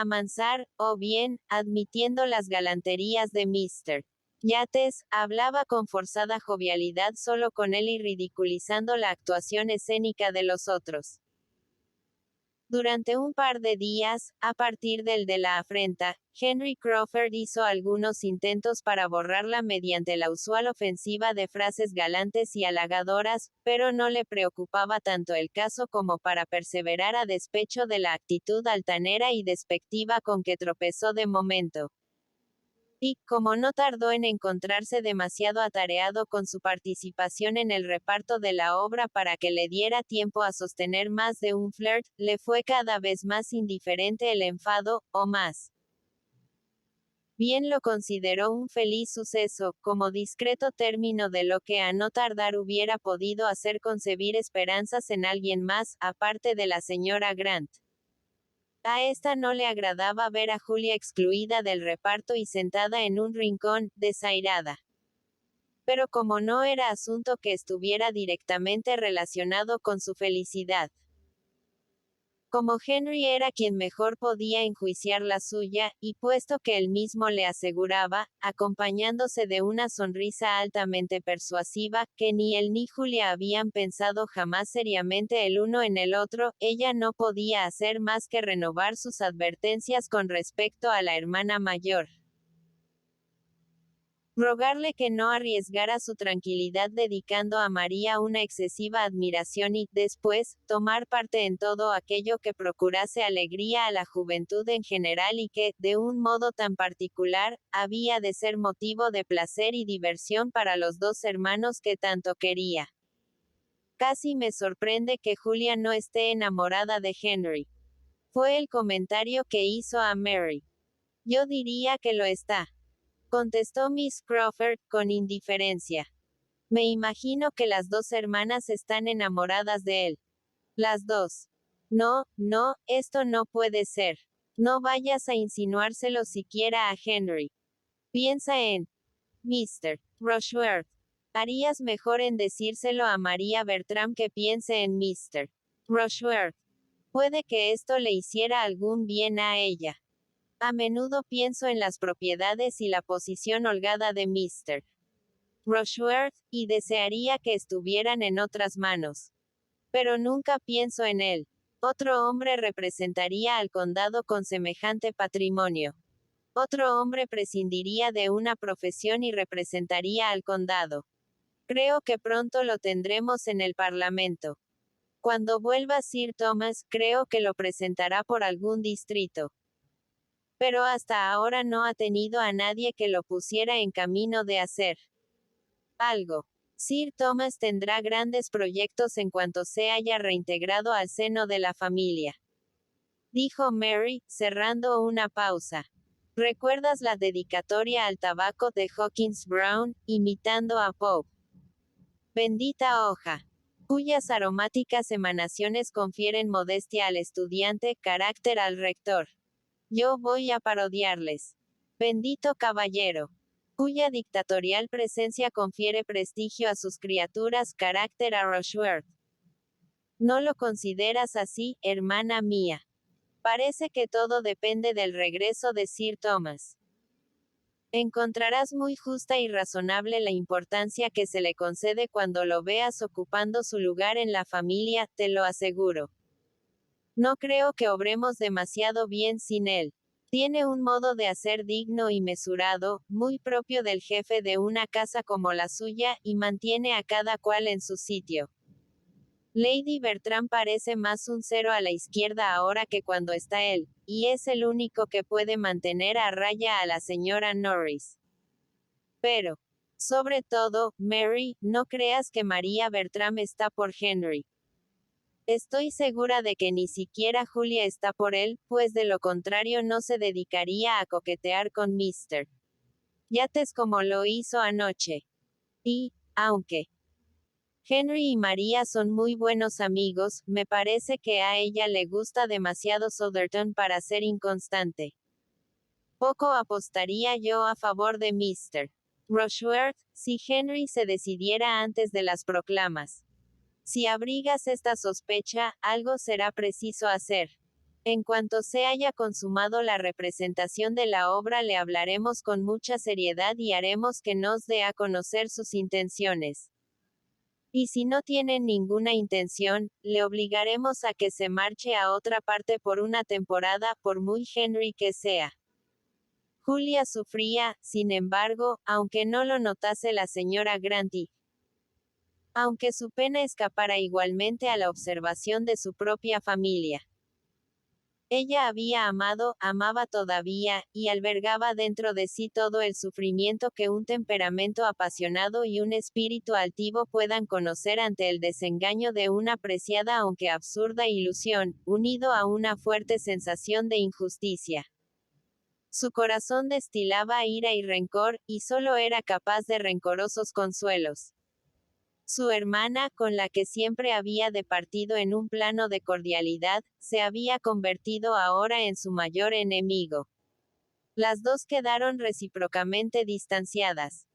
amansar, o bien, admitiendo las galanterías de Mr. Yates, hablaba con forzada jovialidad solo con él y ridiculizando la actuación escénica de los otros. Durante un par de días, a partir del de la afrenta, Henry Crawford hizo algunos intentos para borrarla mediante la usual ofensiva de frases galantes y halagadoras, pero no le preocupaba tanto el caso como para perseverar a despecho de la actitud altanera y despectiva con que tropezó de momento. Y, como no tardó en encontrarse demasiado atareado con su participación en el reparto de la obra para que le diera tiempo a sostener más de un flirt, le fue cada vez más indiferente el enfado, o más bien lo consideró un feliz suceso, como discreto término de lo que a no tardar hubiera podido hacer concebir esperanzas en alguien más, aparte de la señora Grant. A esta no le agradaba ver a Julia excluida del reparto y sentada en un rincón, desairada. Pero como no era asunto que estuviera directamente relacionado con su felicidad. Como Henry era quien mejor podía enjuiciar la suya, y puesto que él mismo le aseguraba, acompañándose de una sonrisa altamente persuasiva, que ni él ni Julia habían pensado jamás seriamente el uno en el otro, ella no podía hacer más que renovar sus advertencias con respecto a la hermana mayor. Rogarle que no arriesgara su tranquilidad dedicando a María una excesiva admiración y, después, tomar parte en todo aquello que procurase alegría a la juventud en general y que, de un modo tan particular, había de ser motivo de placer y diversión para los dos hermanos que tanto quería. Casi me sorprende que Julia no esté enamorada de Henry. Fue el comentario que hizo a Mary. Yo diría que lo está, contestó Miss Crawford, con indiferencia. Me imagino que las dos hermanas están enamoradas de él. Las dos. No, no, esto no puede ser. No vayas a insinuárselo siquiera a Henry. Piensa en Mr. Rushworth. Harías mejor en decírselo a María Bertram que piense en Mr. Rushworth. Puede que esto le hiciera algún bien a ella. A menudo pienso en las propiedades y la posición holgada de Mr. Rushworth, y desearía que estuvieran en otras manos. Pero nunca pienso en él. Otro hombre representaría al condado con semejante patrimonio. Otro hombre prescindiría de una profesión y representaría al condado. Creo que pronto lo tendremos en el Parlamento. Cuando vuelva Sir Thomas, creo que lo presentará por algún distrito. Pero hasta ahora no ha tenido a nadie que lo pusiera en camino de hacer algo. Sir Thomas tendrá grandes proyectos en cuanto se haya reintegrado al seno de la familia. Dijo Mary, cerrando una pausa. ¿Recuerdas la dedicatoria al tabaco de Hawkins Brown, imitando a Pope? Bendita hoja, cuyas aromáticas emanaciones confieren modestia al estudiante, carácter al rector. Yo voy a parodiarles. Bendito caballero, cuya dictatorial presencia confiere prestigio a sus criaturas, carácter a Rushworth. ¿No lo consideras así, hermana mía? Parece que todo depende del regreso de Sir Thomas. Encontrarás muy justa y razonable la importancia que se le concede cuando lo veas ocupando su lugar en la familia, te lo aseguro. No creo que obremos demasiado bien sin él. Tiene un modo de hacer digno y mesurado, muy propio del jefe de una casa como la suya, y mantiene a cada cual en su sitio. Lady Bertram parece más un cero a la izquierda ahora que cuando está él, y es el único que puede mantener a raya a la señora Norris. Pero, sobre todo, Mary, no creas que María Bertram está por Henry. Estoy segura de que ni siquiera Julia está por él, pues de lo contrario no se dedicaría a coquetear con Mr. Yates como lo hizo anoche. Y, aunque Henry y María son muy buenos amigos, me parece que a ella le gusta demasiado Southerton para ser inconstante. Poco apostaría yo a favor de Mr. Rushworth, si Henry se decidiera antes de las proclamas. Si abrigas esta sospecha, algo será preciso hacer. En cuanto se haya consumado la representación de la obra le hablaremos con mucha seriedad y haremos que nos dé a conocer sus intenciones. Y si no tienen ninguna intención, le obligaremos a que se marche a otra parte por una temporada, por muy Henry que sea. Julia sufría, sin embargo, aunque no lo notase la señora Granty. Aunque su pena escapara igualmente a la observación de su propia familia. Ella había amado, amaba todavía, y albergaba dentro de sí todo el sufrimiento que un temperamento apasionado y un espíritu altivo puedan conocer ante el desengaño de una preciada aunque absurda ilusión, unido a una fuerte sensación de injusticia. Su corazón destilaba ira y rencor, y solo era capaz de rencorosos consuelos. Su hermana, con la que siempre había departido en un plano de cordialidad, se había convertido ahora en su mayor enemigo. Las dos quedaron recíprocamente distanciadas.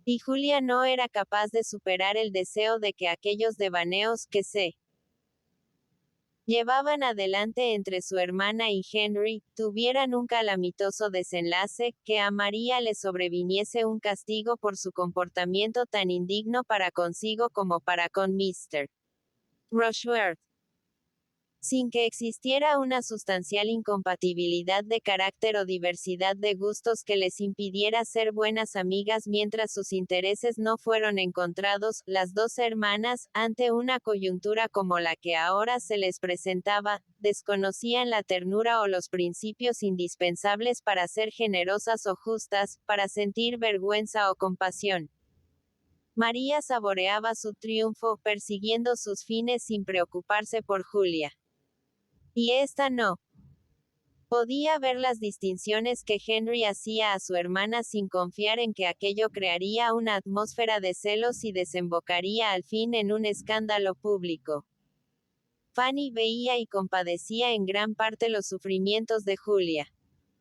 Y Julia no era capaz de superar el deseo de que aquellos devaneos que se llevaban adelante entre su hermana y Henry, tuvieran un calamitoso desenlace, que a María le sobreviniese un castigo por su comportamiento tan indigno para consigo como para con Mr. Rushworth. Sin que existiera una sustancial incompatibilidad de carácter o diversidad de gustos que les impidiera ser buenas amigas mientras sus intereses no fueron encontrados, las dos hermanas, ante una coyuntura como la que ahora se les presentaba, desconocían la ternura o los principios indispensables para ser generosas o justas, para sentir vergüenza o compasión. María saboreaba su triunfo, persiguiendo sus fines sin preocuparse por Julia. Y ésta no podía ver las distinciones que Henry hacía a su hermana sin confiar en que aquello crearía una atmósfera de celos y desembocaría al fin en un escándalo público. Fanny veía y compadecía en gran parte los sufrimientos de Julia.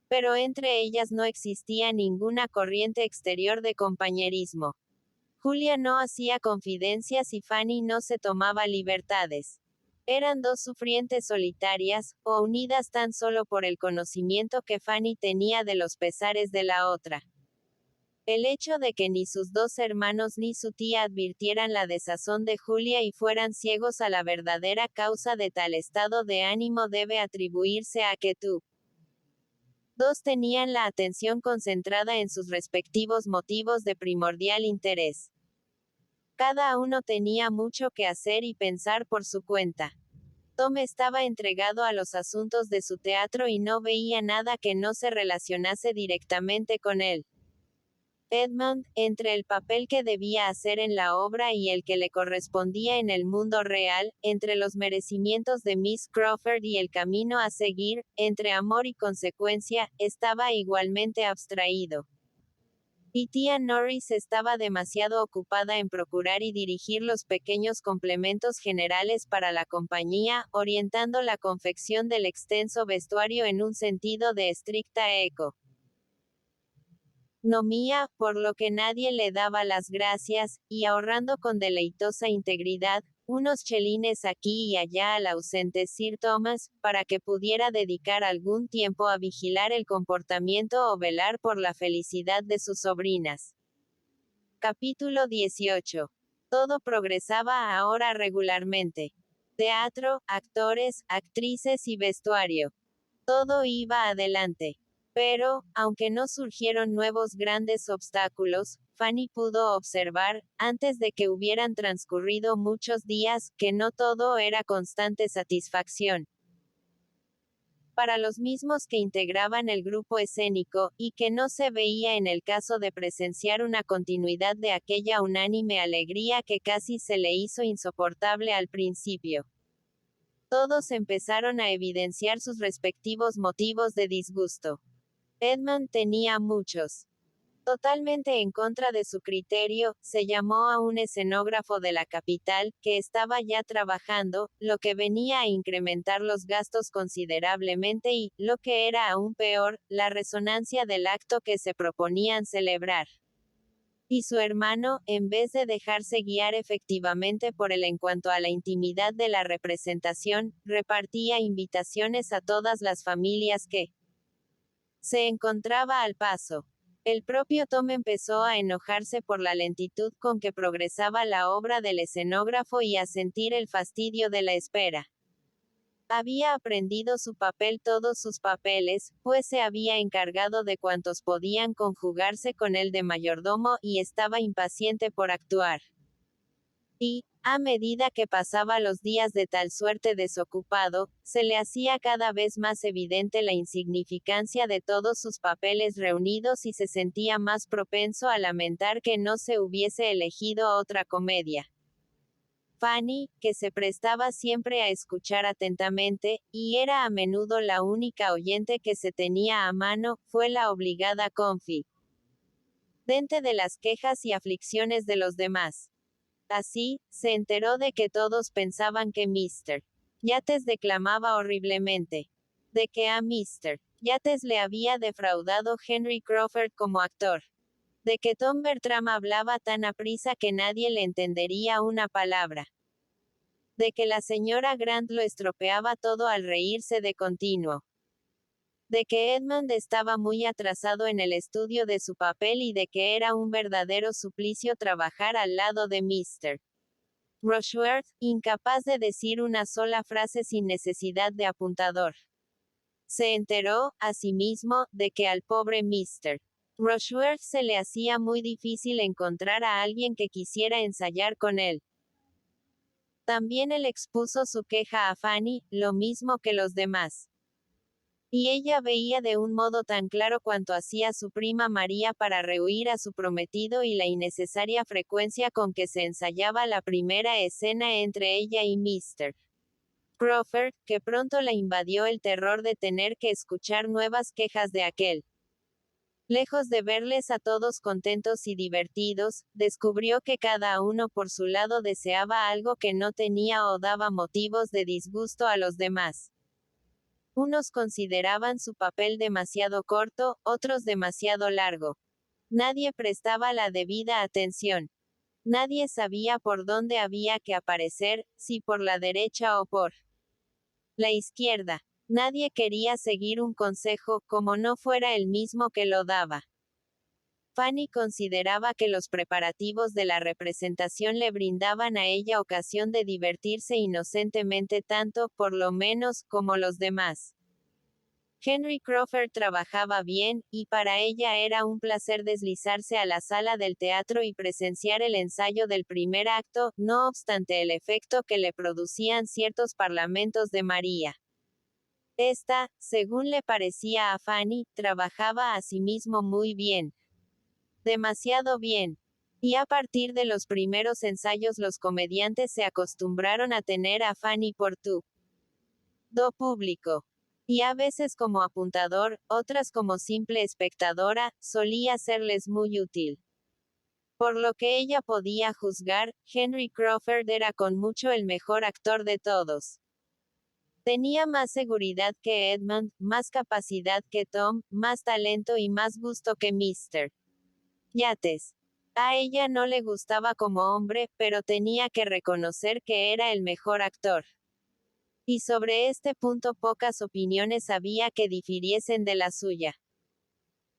Pero entre ellas no existía ninguna corriente exterior de compañerismo. Julia no hacía confidencias y Fanny no se tomaba libertades. Eran dos sufrientes solitarias, o unidas tan solo por el conocimiento que Fanny tenía de los pesares de la otra. El hecho de que ni sus dos hermanos ni su tía advirtieran la desazón de Julia y fueran ciegos a la verdadera causa de tal estado de ánimo debe atribuirse a que tú. Dos tenían la atención concentrada en sus respectivos motivos de primordial interés. Cada uno tenía mucho que hacer y pensar por su cuenta. Tom estaba entregado a los asuntos de su teatro y no veía nada que no se relacionase directamente con él. Edmund, entre el papel que debía hacer en la obra y el que le correspondía en el mundo real, entre los merecimientos de Miss Crawford y el camino a seguir, entre amor y consecuencia, estaba igualmente abstraído. Y tía Norris estaba demasiado ocupada en procurar y dirigir los pequeños complementos generales para la compañía, orientando la confección del extenso vestuario en un sentido de estricta economía, por lo que nadie le daba las gracias, y ahorrando con deleitosa integridad, unos chelines aquí y allá al ausente Sir Thomas, para que pudiera dedicar algún tiempo a vigilar el comportamiento o velar por la felicidad de sus sobrinas. Capítulo 18. Todo progresaba ahora regularmente. Teatro, actores, actrices y vestuario. Todo iba adelante. Pero, aunque no surgieron nuevos grandes obstáculos, Fanny pudo observar, antes de que hubieran transcurrido muchos días, que no todo era constante satisfacción. Para los mismos que integraban el grupo escénico, y que no se veía en el caso de presenciar una continuidad de aquella unánime alegría que casi se le hizo insoportable al principio. Todos empezaron a evidenciar sus respectivos motivos de disgusto. Edmund tenía muchos. Totalmente en contra de su criterio, se llamó a un escenógrafo de la capital, que estaba ya trabajando, lo que venía a incrementar los gastos considerablemente y, lo que era aún peor, la resonancia del acto que se proponían celebrar. Y su hermano, en vez de dejarse guiar efectivamente por él en cuanto a la intimidad de la representación, repartía invitaciones a todas las familias que se encontraba al paso. El propio Tom empezó a enojarse por la lentitud con que progresaba la obra del escenógrafo y a sentir el fastidio de la espera. Había aprendido su papel, todos sus papeles, pues se había encargado de cuantos podían conjugarse con el de mayordomo, y estaba impaciente por actuar. Y, a medida que pasaba los días de tal suerte desocupado, se le hacía cada vez más evidente la insignificancia de todos sus papeles reunidos y se sentía más propenso a lamentar que no se hubiese elegido otra comedia. Fanny, que se prestaba siempre a escuchar atentamente, y era a menudo la única oyente que se tenía a mano, fue la obligada confidente de las quejas y aflicciones de los demás. Así, se enteró de que todos pensaban que Mr. Yates declamaba horriblemente. De que a Mr. Yates le había defraudado Henry Crawford como actor. De que Tom Bertram hablaba tan aprisa que nadie le entendería una palabra. De que la señora Grant lo estropeaba todo al reírse de continuo. De que Edmund estaba muy atrasado en el estudio de su papel y de que era un verdadero suplicio trabajar al lado de Mr. Rushworth, incapaz de decir una sola frase sin necesidad de apuntador. Se enteró, asimismo, de que al pobre Mr. Rushworth se le hacía muy difícil encontrar a alguien que quisiera ensayar con él. También él expuso su queja a Fanny, lo mismo que los demás. Y ella veía de un modo tan claro cuanto hacía su prima María para rehuir a su prometido y la innecesaria frecuencia con que se ensayaba la primera escena entre ella y Mr. Crawford, que pronto la invadió el terror de tener que escuchar nuevas quejas de aquel. Lejos de verles a todos contentos y divertidos, descubrió que cada uno por su lado deseaba algo que no tenía o daba motivos de disgusto a los demás. Unos consideraban su papel demasiado corto, otros demasiado largo. Nadie prestaba la debida atención. Nadie sabía por dónde había que aparecer, si por la derecha o por la izquierda. Nadie quería seguir un consejo, como no fuera el mismo que lo daba. Fanny consideraba que los preparativos de la representación le brindaban a ella ocasión de divertirse inocentemente tanto, por lo menos, como los demás. Henry Crawford trabajaba bien, y para ella era un placer deslizarse a la sala del teatro y presenciar el ensayo del primer acto, no obstante el efecto que le producían ciertos parlamentos de María. Esta, según le parecía a Fanny, trabajaba asimismo muy bien. Demasiado bien. Y a partir de los primeros ensayos los comediantes se acostumbraron a tener a Fanny por todo público. Y a veces como apuntador, otras como simple espectadora, solía serles muy útil. Por lo que ella podía juzgar, Henry Crawford era con mucho el mejor actor de todos. Tenía más seguridad que Edmund, más capacidad que Tom, más talento y más gusto que Mr. Yates. A ella no le gustaba como hombre, pero tenía que reconocer que era el mejor actor. Y sobre este punto pocas opiniones había que difiriesen de la suya.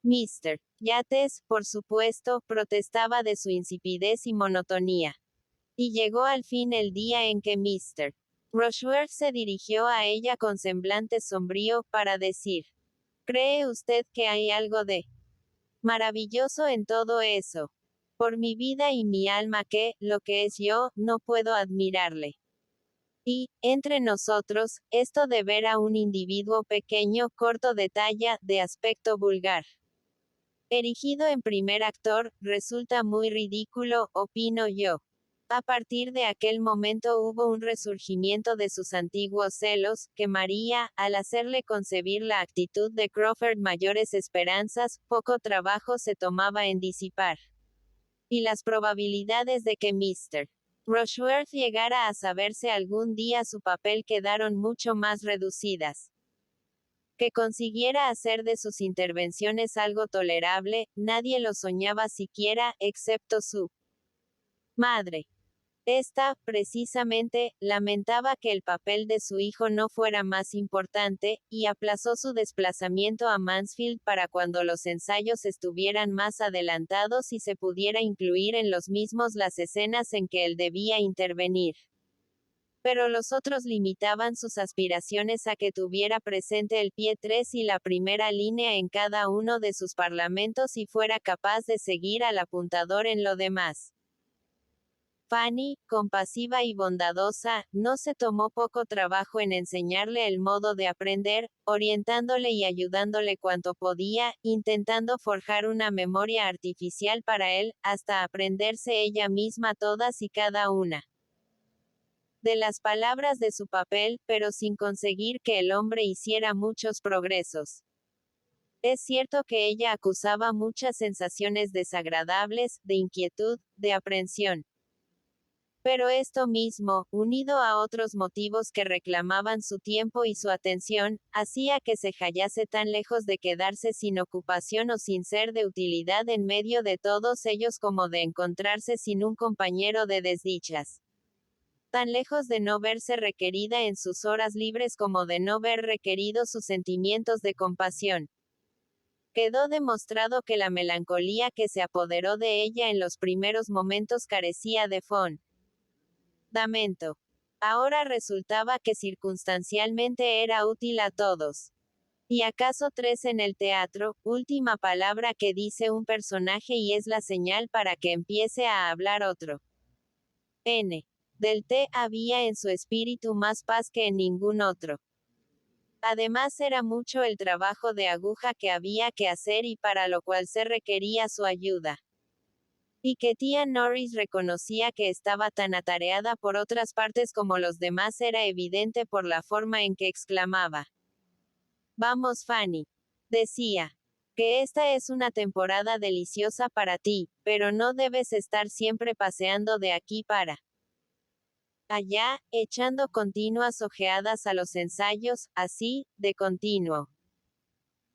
Mr. Yates, por supuesto, protestaba de su insipidez y monotonía. Y llegó al fin el día en que Mr. Rushworth se dirigió a ella con semblante sombrío, para decir: ¿Cree usted que hay algo de maravilloso en todo eso? Por mi vida y mi alma que, lo que es yo, no puedo admirarle. Y, entre nosotros, esto de ver a un individuo pequeño, corto de talla, de aspecto vulgar, erigido en primer actor, resulta muy ridículo, opino yo. A partir de aquel momento hubo un resurgimiento de sus antiguos celos, que María, al hacerle concebir la actitud de Crawford mayores esperanzas, poco trabajo se tomaba en disipar. Y las probabilidades de que Mr. Rushworth llegara a saberse algún día su papel quedaron mucho más reducidas. Que consiguiera hacer de sus intervenciones algo tolerable, nadie lo soñaba siquiera, excepto su madre. Esta, precisamente, lamentaba que el papel de su hijo no fuera más importante, y aplazó su desplazamiento a Mansfield para cuando los ensayos estuvieran más adelantados y se pudiera incluir en los mismos las escenas en que él debía intervenir. Pero los otros limitaban sus aspiraciones a que tuviera presente el pie 3 y la primera línea en cada uno de sus parlamentos y fuera capaz de seguir al apuntador en lo demás. Fanny, compasiva y bondadosa, no se tomó poco trabajo en enseñarle el modo de aprender, orientándole y ayudándole cuanto podía, intentando forjar una memoria artificial para él, hasta aprenderse ella misma todas y cada una de las palabras de su papel, pero sin conseguir que el hombre hiciera muchos progresos. Es cierto que ella acusaba muchas sensaciones desagradables, de inquietud, de aprensión. Pero esto mismo, unido a otros motivos que reclamaban su tiempo y su atención, hacía que se hallase tan lejos de quedarse sin ocupación o sin ser de utilidad en medio de todos ellos como de encontrarse sin un compañero de desdichas. Tan lejos de no verse requerida en sus horas libres como de no ver requeridos sus sentimientos de compasión. Quedó demostrado que la melancolía que se apoderó de ella en los primeros momentos carecía de fundamento. Ahora resultaba que circunstancialmente era útil a todos. Y acaso 3 en el teatro, última palabra que dice un personaje y es la señal para que empiece a hablar otro. N. Del T había en su espíritu más paz que en ningún otro. Además era mucho el trabajo de aguja que había que hacer y para lo cual se requería su ayuda. Y que tía Norris reconocía que estaba tan atareada por otras partes como los demás era evidente por la forma en que exclamaba. Vamos, Fanny. Decía. Que esta es una temporada deliciosa para ti, pero no debes estar siempre paseando de aquí para allá, echando continuas ojeadas a los ensayos, así, de continuo.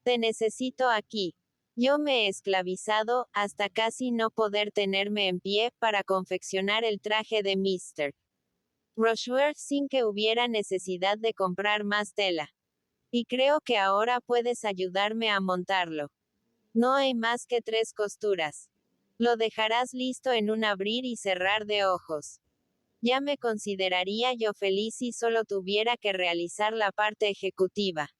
Te necesito aquí. Yo me he esclavizado, hasta casi no poder tenerme en pie, para confeccionar el traje de Mr. Rochefort sin que hubiera necesidad de comprar más tela. Y creo que ahora puedes ayudarme a montarlo. No hay más que 3 costuras. Lo dejarás listo en un abrir y cerrar de ojos. Ya me consideraría yo feliz si solo tuviera que realizar la parte ejecutiva.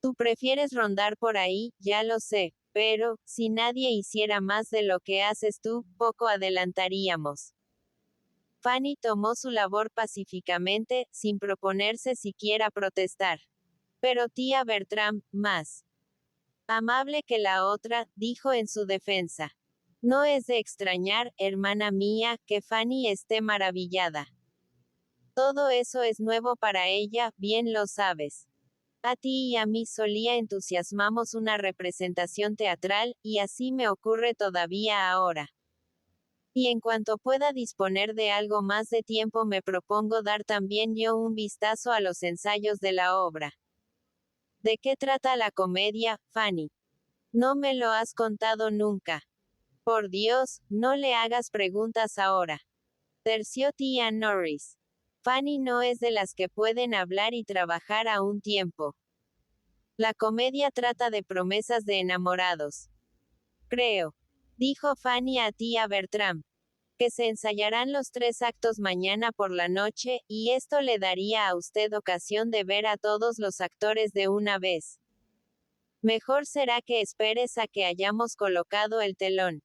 Tú prefieres rondar por ahí, ya lo sé, pero, si nadie hiciera más de lo que haces tú, poco adelantaríamos. Fanny tomó su labor pacíficamente, sin proponerse siquiera protestar. Pero tía Bertram, más amable que la otra, dijo en su defensa. No es de extrañar, hermana mía, que Fanny esté maravillada. Todo eso es nuevo para ella, bien lo sabes. A ti y a mí solía entusiasmamos una representación teatral, y así me ocurre todavía ahora. Y en cuanto pueda disponer de algo más de tiempo me propongo dar también yo un vistazo a los ensayos de la obra. ¿De qué trata la comedia, Fanny? No me lo has contado nunca. Por Dios, no le hagas preguntas ahora. Terció tía Norris. Fanny no es de las que pueden hablar y trabajar a un tiempo. La comedia trata de promesas de enamorados. Creo, dijo Fanny a tía Bertram, que se ensayarán los 3 actos mañana por la noche, y esto le daría a usted ocasión de ver a todos los actores de una vez. Mejor será que esperes a que hayamos colocado el telón,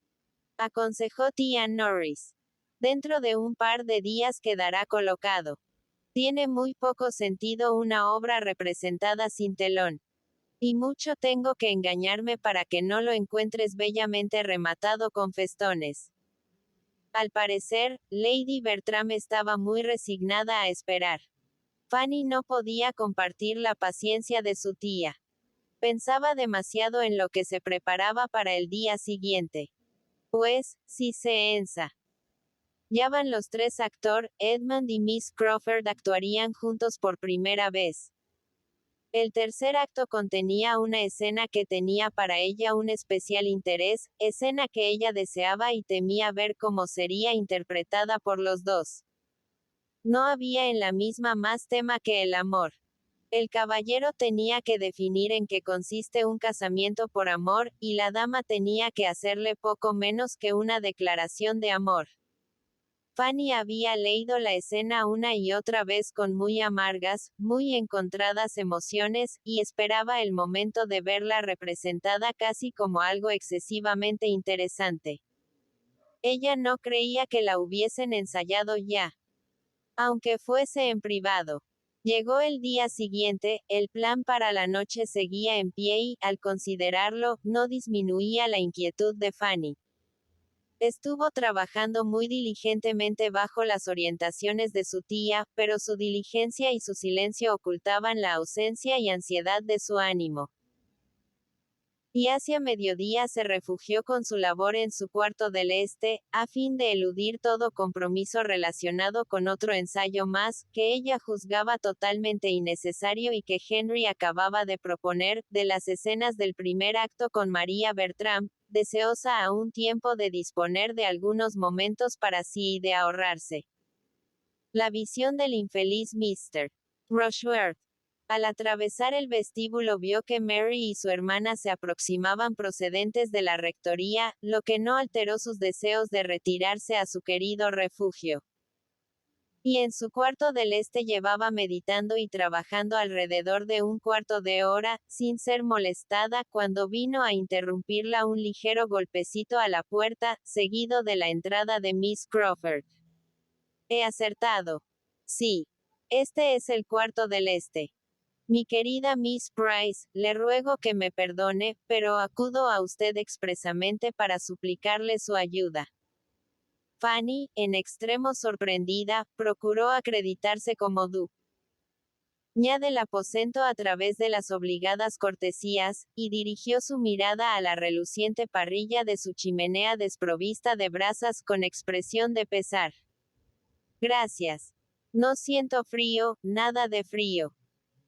aconsejó tía Norris. Dentro de un par de días quedará colocado. Tiene muy poco sentido una obra representada sin telón. Y mucho tengo que engañarme para que no lo encuentres bellamente rematado con festones. Al parecer, Lady Bertram estaba muy resignada a esperar. Fanny no podía compartir la paciencia de su tía. Pensaba demasiado en lo que se preparaba para el día siguiente. Pues, si se ensayaban los 3 actores, Edmund y Miss Crawford actuarían juntos por primera vez. El tercer acto contenía una escena que tenía para ella un especial interés, escena que ella deseaba y temía ver cómo sería interpretada por los dos. No había en la misma más tema que el amor. El caballero tenía que definir en qué consiste un casamiento por amor, y la dama tenía que hacerle poco menos que una declaración de amor. Fanny había leído la escena una y otra vez con muy amargas, muy encontradas emociones, y esperaba el momento de verla representada casi como algo excesivamente interesante. Ella no creía que la hubiesen ensayado ya, aunque fuese en privado. Llegó el día siguiente, el plan para la noche seguía en pie y, al considerarlo, no disminuía la inquietud de Fanny. Estuvo trabajando muy diligentemente bajo las orientaciones de su tía, pero su diligencia y su silencio ocultaban la ausencia y ansiedad de su ánimo. Y hacia mediodía se refugió con su labor en su cuarto del este, a fin de eludir todo compromiso relacionado con otro ensayo más, que ella juzgaba totalmente innecesario y que Henry acababa de proponer, de las escenas del primer acto con María Bertram, deseosa a un tiempo de disponer de algunos momentos para sí y de ahorrarse la visión del infeliz Mr. Rushworth. Al atravesar el vestíbulo vio que Mary y su hermana se aproximaban procedentes de la rectoría, lo que no alteró sus deseos de retirarse a su querido refugio. Y en su cuarto del este llevaba meditando y trabajando alrededor de un cuarto de hora, sin ser molestada, cuando vino a interrumpirla un ligero golpecito a la puerta, seguido de la entrada de Miss Crawford. He acertado. Sí. Este es el cuarto del este. Mi querida Miss Price, le ruego que me perdone, pero acudo a usted expresamente para suplicarle su ayuda. Fanny, en extremo sorprendida, procuró acreditarse como dueña del aposento a través de las obligadas cortesías, y dirigió su mirada a la reluciente parrilla de su chimenea desprovista de brasas con expresión de pesar. Gracias. No siento frío, nada de frío.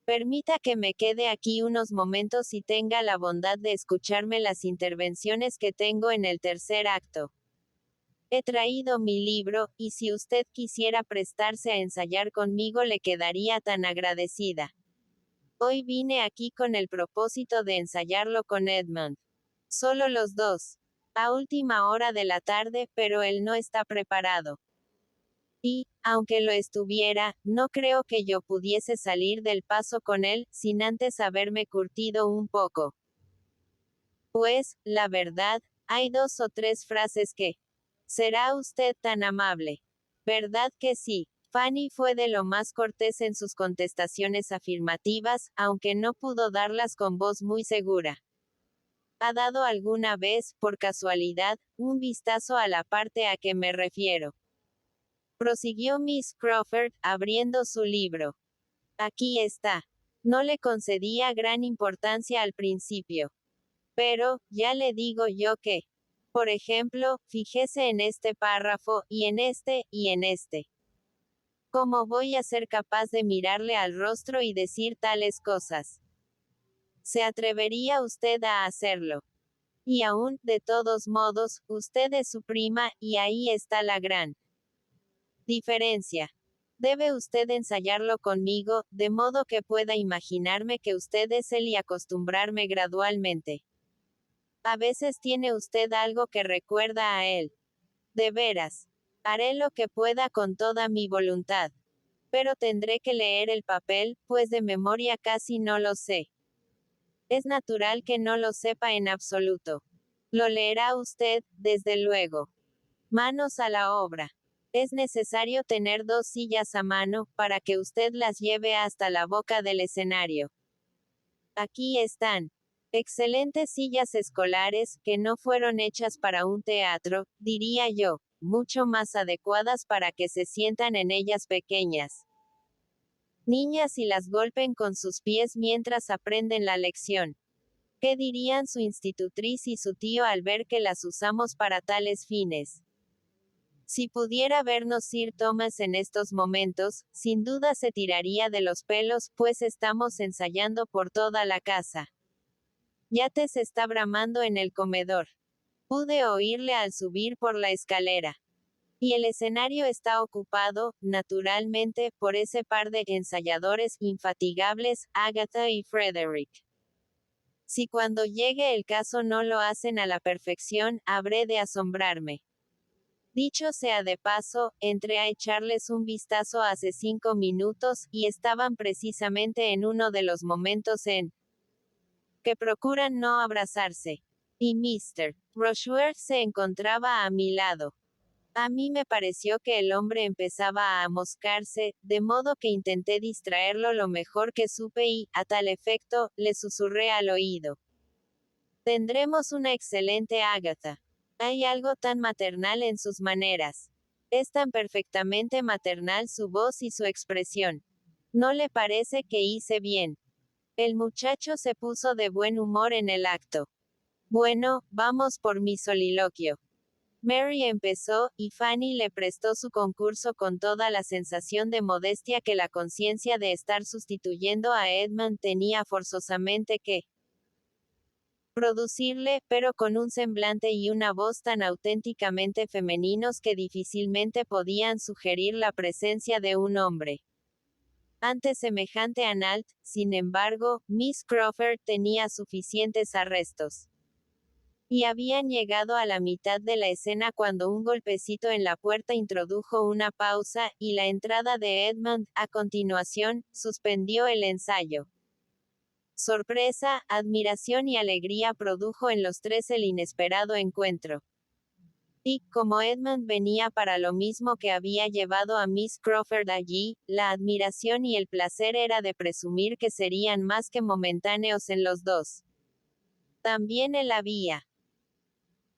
Permita que me quede aquí unos momentos y tenga la bondad de escucharme las intervenciones que tengo en el tercer acto. He traído mi libro, y si usted quisiera prestarse a ensayar conmigo le quedaría tan agradecida. Hoy vine aquí con el propósito de ensayarlo con Edmund. Solo los dos. A última hora de la tarde, pero él no está preparado. Y, aunque lo estuviera, no creo que yo pudiese salir del paso con él, sin antes haberme curtido un poco. Pues, la verdad, hay 2 o 3 frases que... ¿Será usted tan amable? ¿Verdad que sí? Fanny fue de lo más cortés en sus contestaciones afirmativas, aunque no pudo darlas con voz muy segura. ¿Ha dado alguna vez, por casualidad, un vistazo a la parte a que me refiero? Prosiguió Miss Crawford, abriendo su libro. Aquí está. No le concedía gran importancia al principio. Pero, ya le digo yo que, por ejemplo, fíjese en este párrafo, y en este, y en este. ¿Cómo voy a ser capaz de mirarle al rostro y decir tales cosas? ¿Se atrevería usted a hacerlo? Y aún, de todos modos, usted es su prima, y ahí está la gran diferencia. Debe usted ensayarlo conmigo, de modo que pueda imaginarme que usted es él y acostumbrarme gradualmente. A veces tiene usted algo que recuerda a él. De veras. Haré lo que pueda con toda mi voluntad. Pero tendré que leer el papel, pues de memoria casi no lo sé. Es natural que no lo sepa en absoluto. Lo leerá usted, desde luego. Manos a la obra. Es necesario tener 2 sillas a mano, para que usted las lleve hasta la boca del escenario. Aquí están. Excelentes sillas escolares, que no fueron hechas para un teatro, diría yo, mucho más adecuadas para que se sientan en ellas pequeñas niñas y las golpeen con sus pies mientras aprenden la lección. ¿Qué dirían su institutriz y su tío al ver que las usamos para tales fines? Si pudiera vernos Sir Thomas en estos momentos, sin duda se tiraría de los pelos, pues estamos ensayando por toda la casa. Yates está bramando en el comedor. Pude oírle al subir por la escalera. Y el escenario está ocupado, naturalmente, por ese par de ensayadores infatigables, Agatha y Frederick. Si cuando llegue el caso no lo hacen a la perfección, habré de asombrarme. Dicho sea de paso, entré a echarles un vistazo hace 5 minutos, y estaban precisamente en uno de los momentos en que procuran no abrazarse. Y Mr. Rushworth se encontraba a mi lado. A mí me pareció que el hombre empezaba a amoscarse, de modo que intenté distraerlo lo mejor que supe y, a tal efecto, le susurré al oído. Tendremos una excelente Agatha. Hay algo tan maternal en sus maneras. Es tan perfectamente maternal su voz y su expresión. ¿No le parece que hice bien? El muchacho se puso de buen humor en el acto. Bueno, vamos por mi soliloquio. Mary empezó, y Fanny le prestó su concurso con toda la sensación de modestia que la conciencia de estar sustituyendo a Edmund tenía forzosamente que producirle, pero con un semblante y una voz tan auténticamente femeninos que difícilmente podían sugerir la presencia de un hombre. Ante semejante analt, sin embargo, Miss Crawford tenía suficientes arrestos. Y habían llegado a la mitad de la escena cuando un golpecito en la puerta introdujo una pausa, y la entrada de Edmund, a continuación, suspendió el ensayo. Sorpresa, admiración y alegría produjo en los tres el inesperado encuentro. Y, como Edmund venía para lo mismo que había llevado a Miss Crawford allí, la admiración y el placer era de presumir que serían más que momentáneos en los dos. También él había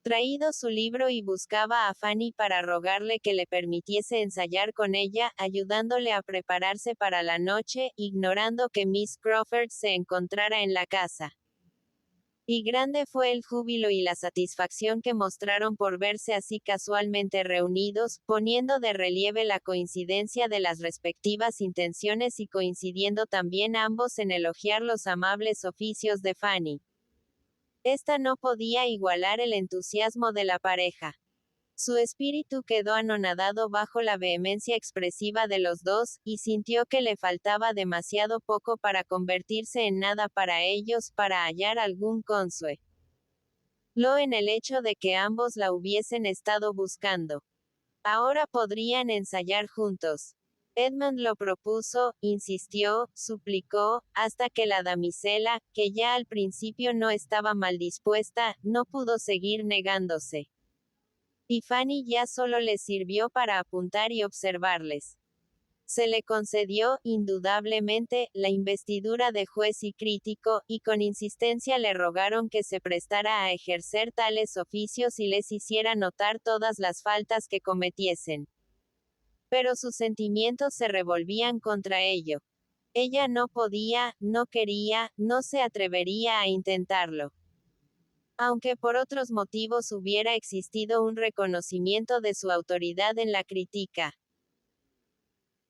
traído su libro y buscaba a Fanny para rogarle que le permitiese ensayar con ella, ayudándole a prepararse para la noche, ignorando que Miss Crawford se encontrara en la casa. Y grande fue el júbilo y la satisfacción que mostraron por verse así casualmente reunidos, poniendo de relieve la coincidencia de las respectivas intenciones y coincidiendo también ambos en elogiar los amables oficios de Fanny. Esta no podía igualar el entusiasmo de la pareja. Su espíritu quedó anonadado bajo la vehemencia expresiva de los dos, y sintió que le faltaba demasiado poco para convertirse en nada para ellos, para hallar algún consuelo en el hecho de que ambos la hubiesen estado buscando. Ahora podrían ensayar juntos. Edmund lo propuso, insistió, suplicó, hasta que la damisela, que ya al principio no estaba mal dispuesta, no pudo seguir negándose. Y Fanny ya solo les sirvió para apuntar y observarles. Se le concedió, indudablemente, la investidura de juez y crítico, y con insistencia le rogaron que se prestara a ejercer tales oficios y les hiciera notar todas las faltas que cometiesen. Pero sus sentimientos se revolvían contra ello. Ella no podía, no quería, no se atrevería a intentarlo. Aunque por otros motivos hubiera existido un reconocimiento de su autoridad en la crítica.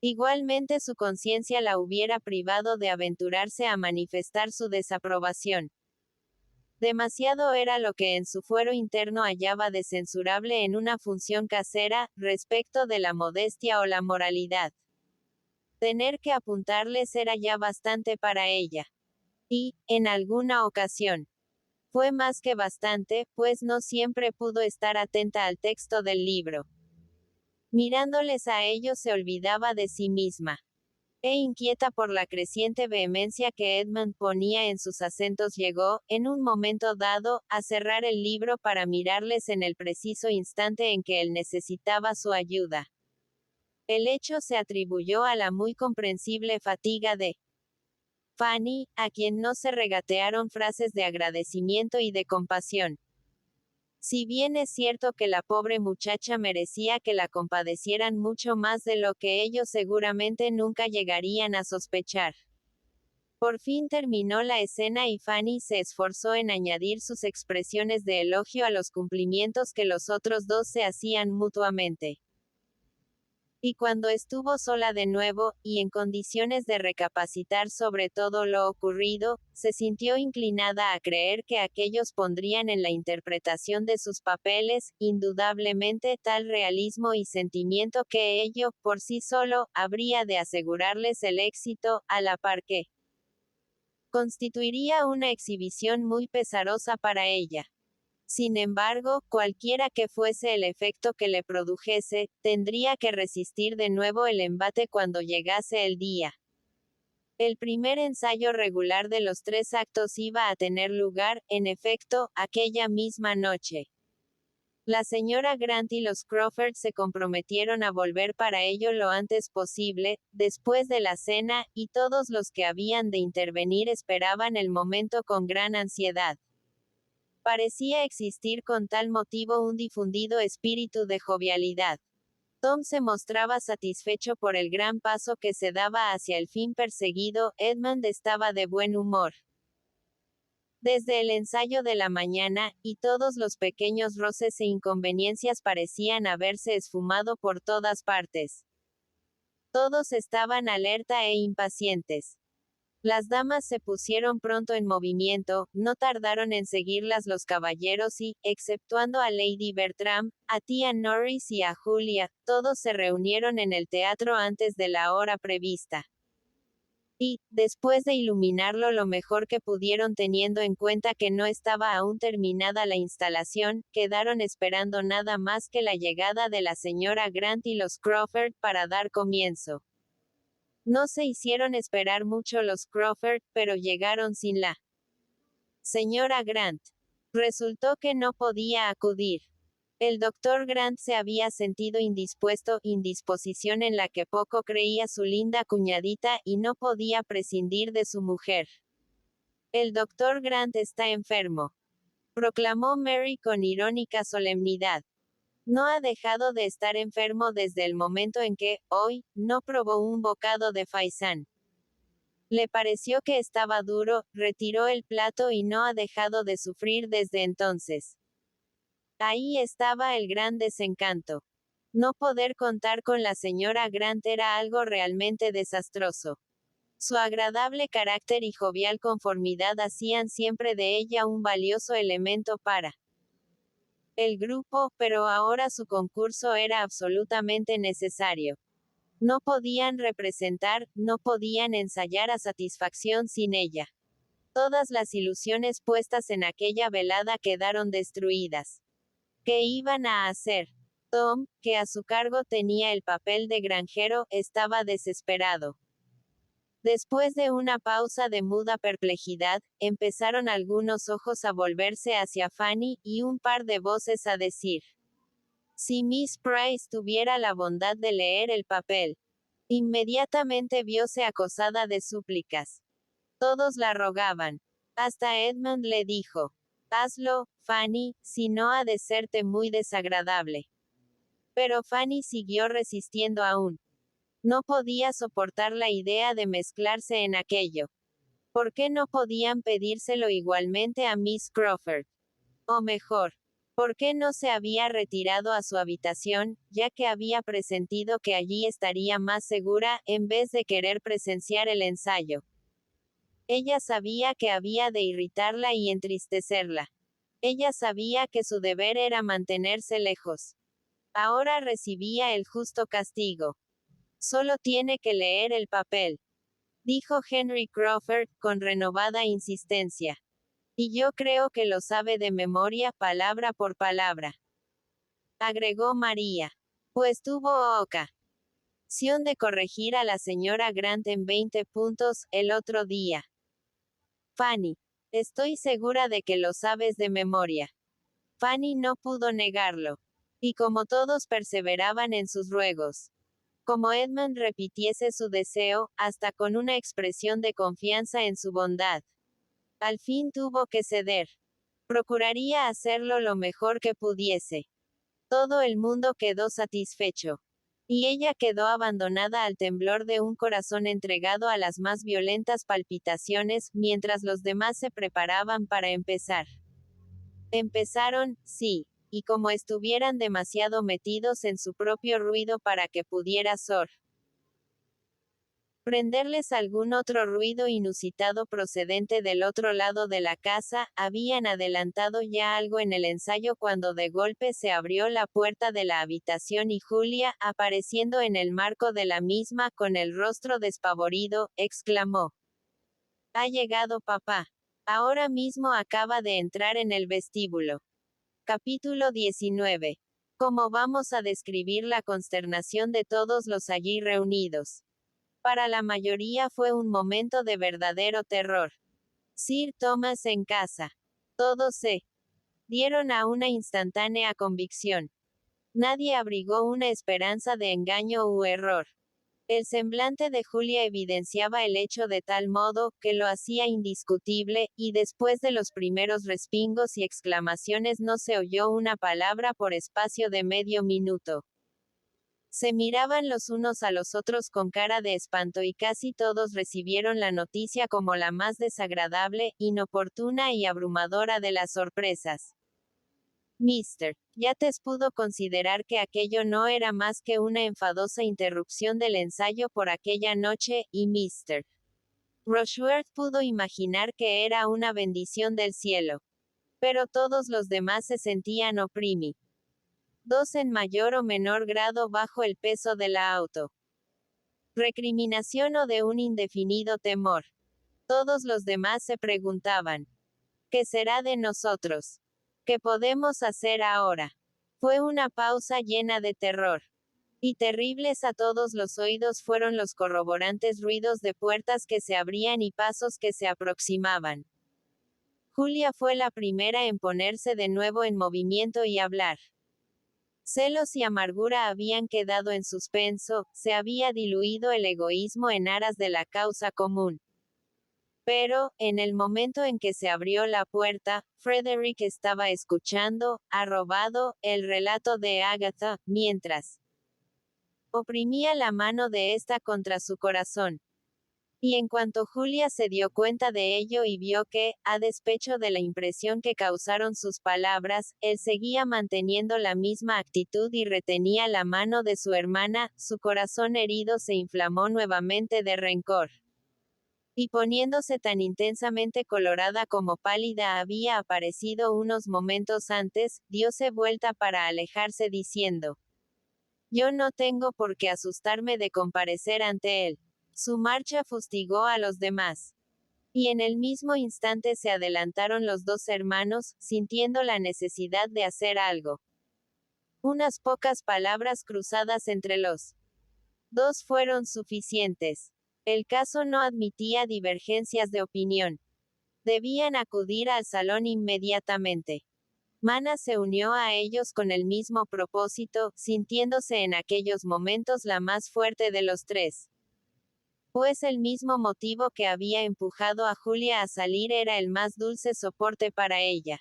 Igualmente su conciencia la hubiera privado de aventurarse a manifestar su desaprobación. Demasiado era lo que en su fuero interno hallaba de censurable en una función casera, respecto de la modestia o la moralidad. Tener que apuntarles era ya bastante para ella. Y, en alguna ocasión, fue más que bastante, pues no siempre pudo estar atenta al texto del libro. Mirándoles a ellos se olvidaba de sí misma. Inquieta por la creciente vehemencia que Edmund ponía en sus acentos llegó, en un momento dado, a cerrar el libro para mirarles en el preciso instante en que él necesitaba su ayuda. El hecho se atribuyó a la muy comprensible fatiga de Fanny, a quien no se regatearon frases de agradecimiento y de compasión. Si bien es cierto que la pobre muchacha merecía que la compadecieran mucho más de lo que ellos seguramente nunca llegarían a sospechar. Por fin terminó la escena y Fanny se esforzó en añadir sus expresiones de elogio a los cumplimientos que los otros dos se hacían mutuamente. Y cuando estuvo sola de nuevo, y en condiciones de recapacitar sobre todo lo ocurrido, se sintió inclinada a creer que aquellos pondrían en la interpretación de sus papeles, indudablemente, tal realismo y sentimiento que ello, por sí solo, habría de asegurarles el éxito, a la par que constituiría una exhibición muy pesarosa para ella. Sin embargo, cualquiera que fuese el efecto que le produjese, tendría que resistir de nuevo el embate cuando llegase el día. El primer ensayo regular de los 3 actos iba a tener lugar, en efecto, aquella misma noche. La señora Grant y los Crawford se comprometieron a volver para ello lo antes posible, después de la cena, y todos los que habían de intervenir esperaban el momento con gran ansiedad. Parecía existir con tal motivo un difundido espíritu de jovialidad. Tom se mostraba satisfecho por el gran paso que se daba hacia el fin perseguido, Edmund estaba de buen humor. Desde el ensayo de la mañana, y todos los pequeños roces e inconveniencias parecían haberse esfumado por todas partes. Todos estaban alerta e impacientes. Las damas se pusieron pronto en movimiento, no tardaron en seguirlas los caballeros y, exceptuando a Lady Bertram, a tía Norris y a Julia, todos se reunieron en el teatro antes de la hora prevista. Y, después de iluminarlo lo mejor que pudieron teniendo en cuenta que no estaba aún terminada la instalación, quedaron esperando nada más que la llegada de la señora Grant y los Crawford para dar comienzo. No se hicieron esperar mucho los Crawford, pero llegaron sin la señora Grant. Resultó que no podía acudir. El doctor Grant se había sentido indispuesto, indisposición en la que poco creía su linda cuñadita, y no podía prescindir de su mujer. El doctor Grant está enfermo, proclamó Mary con irónica solemnidad. No ha dejado de estar enfermo desde el momento en que, hoy, no probó un bocado de faisán. Le pareció que estaba duro, retiró el plato y no ha dejado de sufrir desde entonces. Ahí estaba el gran desencanto. No poder contar con la señora Grant era algo realmente desastroso. Su agradable carácter y jovial conformidad hacían siempre de ella un valioso elemento para el grupo, pero ahora su concurso era absolutamente necesario. No podían representar, no podían ensayar a satisfacción sin ella. Todas las ilusiones puestas en aquella velada quedaron destruidas. ¿Qué iban a hacer? Tom, que a su cargo tenía el papel de granjero, estaba desesperado. Después de una pausa de muda perplejidad, empezaron algunos ojos a volverse hacia Fanny, y un par de voces a decir: si Miss Price tuviera la bondad de leer el papel. Inmediatamente vióse acosada de súplicas. Todos la rogaban. Hasta Edmund le dijo: hazlo, Fanny, si no ha de serte muy desagradable. Pero Fanny siguió resistiendo aún. No podía soportar la idea de mezclarse en aquello. ¿Por qué no podían pedírselo igualmente a Miss Crawford? O mejor, ¿por qué no se había retirado a su habitación, ya que había presentido que allí estaría más segura, en vez de querer presenciar el ensayo? Ella sabía que había de irritarla y entristecerla. Ella sabía que su deber era mantenerse lejos. Ahora recibía el justo castigo. Solo tiene que leer el papel, dijo Henry Crawford, con renovada insistencia. Y yo creo que lo sabe de memoria, palabra por palabra, agregó María. Pues tuvo ocasión de corregir a la señora Grant en 20 puntos, el otro día. Fanny, estoy segura de que lo sabes de memoria. Fanny no pudo negarlo. Y como todos perseveraban en sus ruegos, como Edmund repitiese su deseo, hasta con una expresión de confianza en su bondad, al fin tuvo que ceder. Procuraría hacerlo lo mejor que pudiese. Todo el mundo quedó satisfecho. Y ella quedó abandonada al temblor de un corazón entregado a las más violentas palpitaciones, mientras los demás se preparaban para empezar. Empezaron, sí. y como estuvieran demasiado metidos en su propio ruido para que pudiera prenderles algún otro ruido inusitado procedente del otro lado de la casa, habían adelantado ya algo en el ensayo cuando de golpe se abrió la puerta de la habitación y Julia, apareciendo en el marco de la misma con el rostro despavorido, exclamó: «Ha llegado papá. Ahora mismo acaba de entrar en el vestíbulo». Capítulo 19. ¿Cómo vamos a describir la consternación de todos los allí reunidos? Para la mayoría fue un momento de verdadero terror. Sir Thomas en casa. Todos se dieron a una instantánea convicción. Nadie abrigó una esperanza de engaño u error. El semblante de Julia evidenciaba el hecho de tal modo, que lo hacía indiscutible, y después de los primeros respingos y exclamaciones no se oyó una palabra por espacio de medio minuto. Se miraban los unos a los otros con cara de espanto y casi todos recibieron la noticia como la más desagradable, inoportuna y abrumadora de las sorpresas. Mr. Yates pudo considerar que aquello no era más que una enfadosa interrupción del ensayo por aquella noche, y Mr. Rushworth pudo imaginar que era una bendición del cielo. Pero todos los demás se sentían oprimidos en mayor o menor grado bajo el peso de la recriminación o de un indefinido temor. Todos los demás se preguntaban: ¿qué será de nosotros? ¿Qué podemos hacer ahora? Fue una pausa llena de terror. Y terribles a todos los oídos fueron los corroborantes ruidos de puertas que se abrían y pasos que se aproximaban. Julia fue la primera en ponerse de nuevo en movimiento y hablar. Celos y amargura habían quedado en suspenso, se había diluido el egoísmo en aras de la causa común. Pero, en el momento en que se abrió la puerta, Frederick estaba escuchando, arrobado, el relato de Agatha, mientras oprimía la mano de ésta contra su corazón. Y en cuanto Julia se dio cuenta de ello y vio que, a despecho de la impresión que causaron sus palabras, él seguía manteniendo la misma actitud y retenía la mano de su hermana, su corazón herido se inflamó nuevamente de rencor. Y poniéndose tan intensamente colorada como pálida había aparecido unos momentos antes, diose vuelta para alejarse diciendo: «Yo no tengo por qué asustarme de comparecer ante él». Su marcha fustigó a los demás. Y en el mismo instante se adelantaron los dos hermanos, sintiendo la necesidad de hacer algo. Unas pocas palabras cruzadas entre los dos fueron suficientes. El caso no admitía divergencias de opinión. Debían acudir al salón inmediatamente. Mana se unió a ellos con el mismo propósito, sintiéndose en aquellos momentos la más fuerte de los tres. Pues el mismo motivo que había empujado a Julia a salir era el más dulce soporte para ella.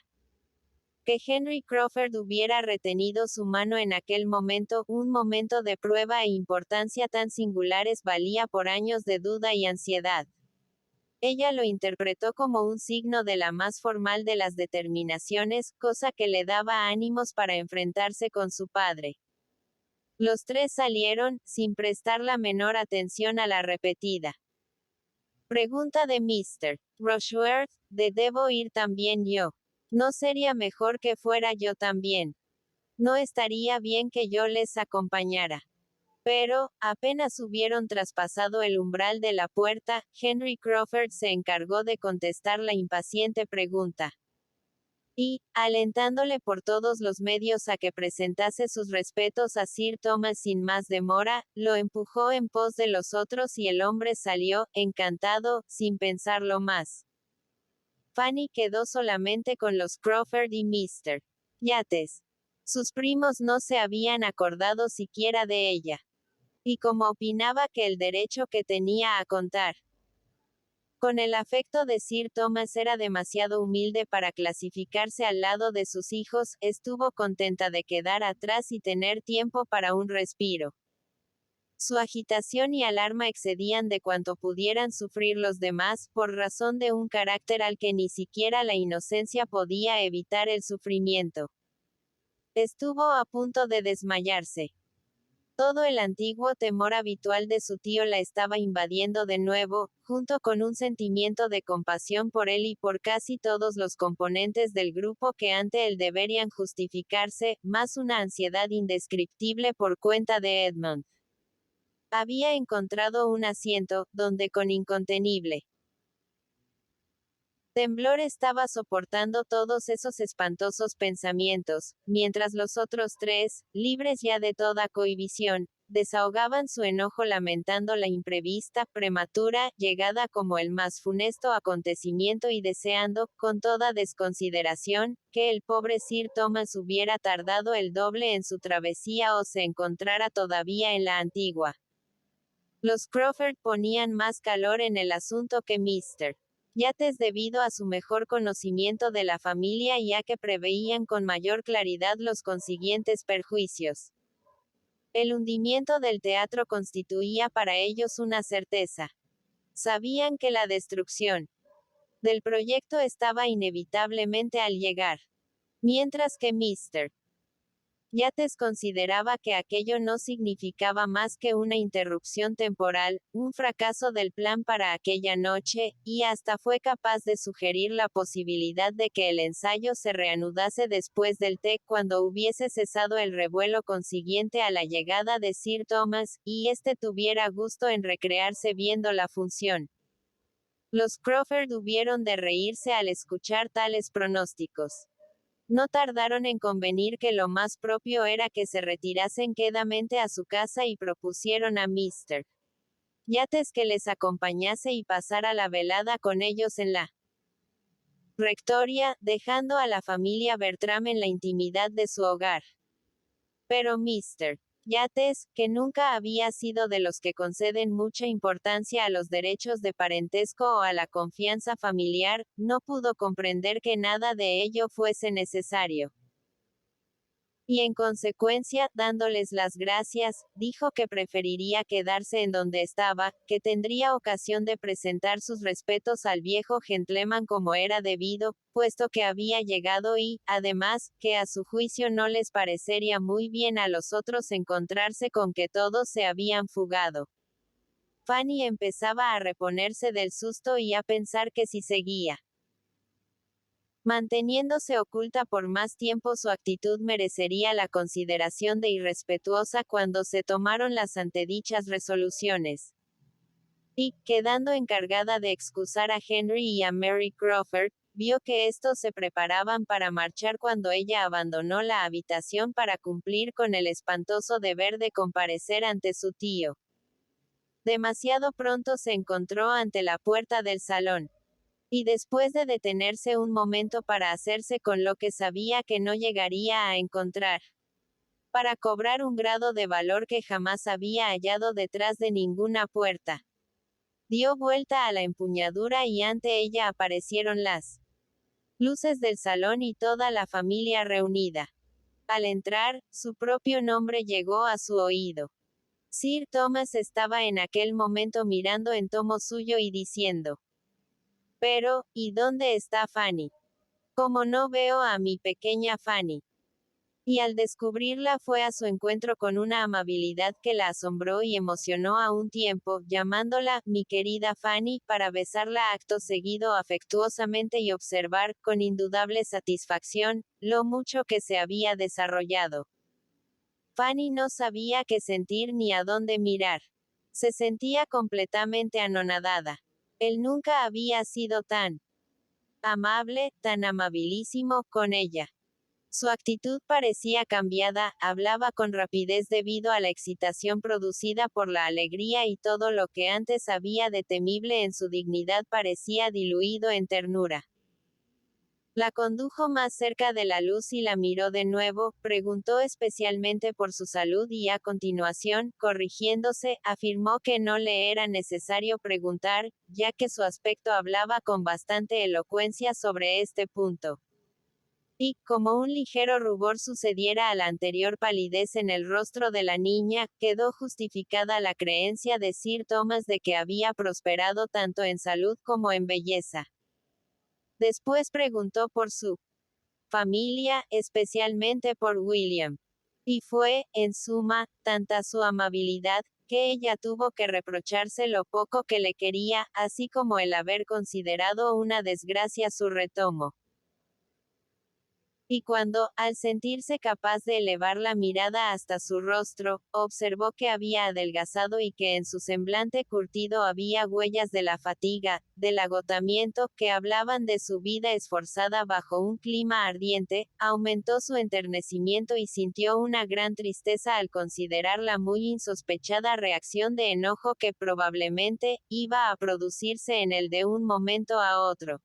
Que Henry Crawford hubiera retenido su mano en aquel momento, un momento de prueba e importancia tan singulares, valía por años de duda y ansiedad. Ella lo interpretó como un signo de la más formal de las determinaciones, cosa que le daba ánimos para enfrentarse con su padre. Los tres salieron, sin prestar la menor atención a la repetida pregunta de Mr. Rushworth, de ¿debo ir también yo? ¿No sería mejor que fuera yo también? ¿No estaría bien que yo les acompañara? Pero, apenas hubieron traspasado el umbral de la puerta, Henry Crawford se encargó de contestar la impaciente pregunta. Y, alentándole por todos los medios a que presentase sus respetos a Sir Thomas sin más demora, lo empujó en pos de los otros y el hombre salió, encantado, sin pensarlo más. Fanny quedó solamente con los Crawford y Mr. Yates. Sus primos no se habían acordado siquiera de ella. Y como opinaba que el derecho que tenía a contar con el afecto de Sir Thomas era demasiado humilde para clasificarse al lado de sus hijos, estuvo contenta de quedar atrás y tener tiempo para un respiro. Su agitación y alarma excedían de cuanto pudieran sufrir los demás, por razón de un carácter al que ni siquiera la inocencia podía evitar el sufrimiento. Estuvo a punto de desmayarse. Todo el antiguo temor habitual de su tío la estaba invadiendo de nuevo, junto con un sentimiento de compasión por él y por casi todos los componentes del grupo que ante él deberían justificarse, más una ansiedad indescriptible por cuenta de Edmund. Había encontrado un asiento, donde con incontenible temblor estaba soportando todos esos espantosos pensamientos, mientras los otros tres, libres ya de toda cohibición, desahogaban su enojo lamentando la imprevista, prematura, llegada como el más funesto acontecimiento y deseando, con toda desconsideración, que el pobre Sir Thomas hubiera tardado el doble en su travesía o se encontrara todavía en la antigua. Los Crawford ponían más calor en el asunto que Mr. Yates debido a su mejor conocimiento de la familia y a que preveían con mayor claridad los consiguientes perjuicios. El hundimiento del teatro constituía para ellos una certeza. Sabían que la destrucción del proyecto estaba inevitablemente al llegar. Mientras que Mr. Yates consideraba que aquello no significaba más que una interrupción temporal, un fracaso del plan para aquella noche, y hasta fue capaz de sugerir la posibilidad de que el ensayo se reanudase después del té cuando hubiese cesado el revuelo consiguiente a la llegada de Sir Thomas, y éste tuviera gusto en recrearse viendo la función. Los Crawford hubieron de reírse al escuchar tales pronósticos. No tardaron en convenir que lo más propio era que se retirasen quedamente a su casa y propusieron a Mr. Yates que les acompañase y pasara la velada con ellos en la rectoría, dejando a la familia Bertram en la intimidad de su hogar. Pero Mr. Yates, que nunca había sido de los que conceden mucha importancia a los derechos de parentesco o a la confianza familiar, no pudo comprender que nada de ello fuese necesario. Y en consecuencia, dándoles las gracias, dijo que preferiría quedarse en donde estaba, que tendría ocasión de presentar sus respetos al viejo gentleman como era debido, puesto que había llegado y, además, que a su juicio no les parecería muy bien a los otros encontrarse con que todos se habían fugado. Fanny empezaba a reponerse del susto y a pensar que si seguía manteniéndose oculta por más tiempo su actitud merecería la consideración de irrespetuosa cuando se tomaron las antedichas resoluciones. Y, quedando encargada de excusar a Henry y a Mary Crawford, vio que estos se preparaban para marchar cuando ella abandonó la habitación para cumplir con el espantoso deber de comparecer ante su tío. Demasiado pronto se encontró ante la puerta del salón. Y después de detenerse un momento para hacerse con lo que sabía que no llegaría a encontrar, para cobrar un grado de valor que jamás había hallado detrás de ninguna puerta, dio vuelta a la empuñadura y ante ella aparecieron las luces del salón y toda la familia reunida. Al entrar, su propio nombre llegó a su oído. Sir Thomas estaba en aquel momento mirando en tomo suyo y diciendo: Pero, ¿y dónde está Fanny? Como no veo a mi pequeña Fanny. Y al descubrirla fue a su encuentro con una amabilidad que la asombró y emocionó a un tiempo, llamándola, mi querida Fanny, para besarla acto seguido afectuosamente y observar, con indudable satisfacción, lo mucho que se había desarrollado. Fanny no sabía qué sentir ni a dónde mirar. Se sentía completamente anonadada. Él nunca había sido tan amable, tan amabilísimo, con ella. Su actitud parecía cambiada, hablaba con rapidez debido a la excitación producida por la alegría y todo lo que antes había de temible en su dignidad parecía diluido en ternura. La condujo más cerca de la luz y la miró de nuevo, preguntó especialmente por su salud y a continuación, corrigiéndose, afirmó que no le era necesario preguntar, ya que su aspecto hablaba con bastante elocuencia sobre este punto. Y, como un ligero rubor sucediera a la anterior palidez en el rostro de la niña, quedó justificada la creencia de Sir Thomas de que había prosperado tanto en salud como en belleza. Después preguntó por su familia, especialmente por William. Y fue, en suma, tanta su amabilidad, que ella tuvo que reprocharse lo poco que le quería, así como el haber considerado una desgracia su retomo. Y cuando, al sentirse capaz de elevar la mirada hasta su rostro, observó que había adelgazado y que en su semblante curtido había huellas de la fatiga, del agotamiento, que hablaban de su vida esforzada bajo un clima ardiente, aumentó su enternecimiento y sintió una gran tristeza al considerar la muy insospechada reacción de enojo que probablemente iba a producirse en él de un momento a otro.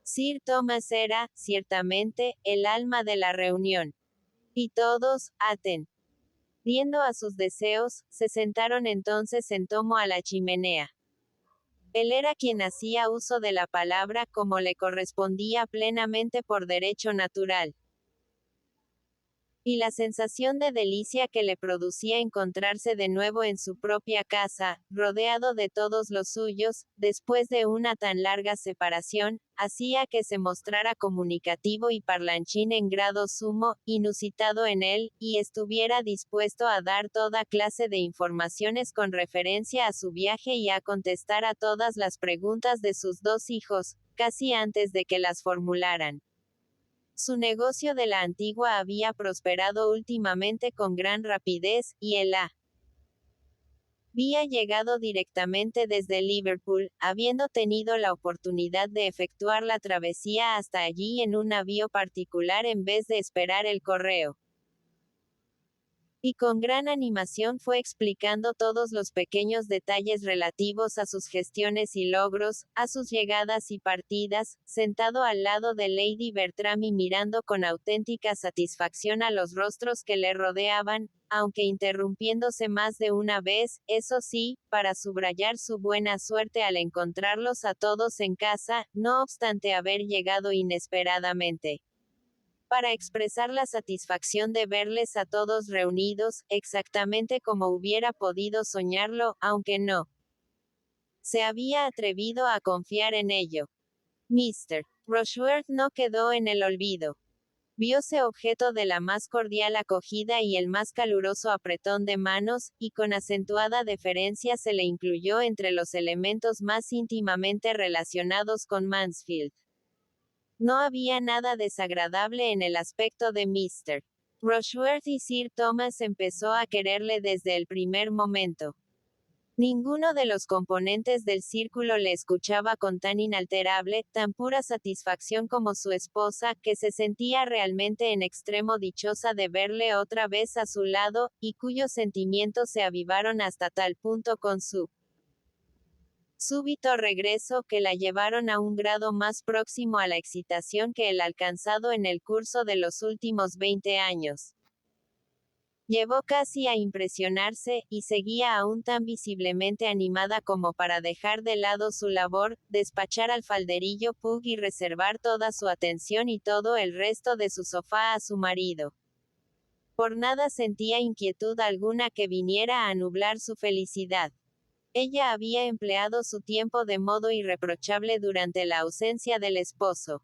Sir Thomas era, ciertamente, el alma de la reunión. Y todos, atendiendo a sus deseos, se sentaron entonces en tomo a la chimenea. Él era quien hacía uso de la palabra como le correspondía plenamente por derecho natural. Y la sensación de delicia que le producía encontrarse de nuevo en su propia casa, rodeado de todos los suyos, después de una tan larga separación, hacía que se mostrara comunicativo y parlanchín en grado sumo, inusitado en él, y estuviera dispuesto a dar toda clase de informaciones con referencia a su viaje y a contestar a todas las preguntas de sus dos hijos, casi antes de que las formularan. Su negocio de la Antigua había prosperado últimamente con gran rapidez, y él había llegado directamente desde Liverpool, habiendo tenido la oportunidad de efectuar la travesía hasta allí en un navío particular en vez de esperar el correo. Y con gran animación fue explicando todos los pequeños detalles relativos a sus gestiones y logros, a sus llegadas y partidas, sentado al lado de Lady Bertram y mirando con auténtica satisfacción a los rostros que le rodeaban, aunque interrumpiéndose más de una vez, eso sí, para subrayar su buena suerte al encontrarlos a todos en casa, no obstante haber llegado inesperadamente. Para expresar la satisfacción de verles a todos reunidos, exactamente como hubiera podido soñarlo, aunque no se había atrevido a confiar en ello. Mr. Rushworth no quedó en el olvido. Viose objeto de la más cordial acogida y el más caluroso apretón de manos, y con acentuada deferencia se le incluyó entre los elementos más íntimamente relacionados con Mansfield. No había nada desagradable en el aspecto de Mr. Rushworth y Sir Thomas empezó a quererle desde el primer momento. Ninguno de los componentes del círculo le escuchaba con tan inalterable, tan pura satisfacción como su esposa, que se sentía realmente en extremo dichosa de verle otra vez a su lado, y cuyos sentimientos se avivaron hasta tal punto con su súbito regreso que la llevaron a un grado más próximo a la excitación que el alcanzado en el curso de los últimos 20 años. Llevó casi a impresionarse, y seguía aún tan visiblemente animada como para dejar de lado su labor, despachar al falderillo Pug y reservar toda su atención y todo el resto de su sofá a su marido. Por nada sentía inquietud alguna que viniera a nublar su felicidad. Ella había empleado su tiempo de modo irreprochable durante la ausencia del esposo.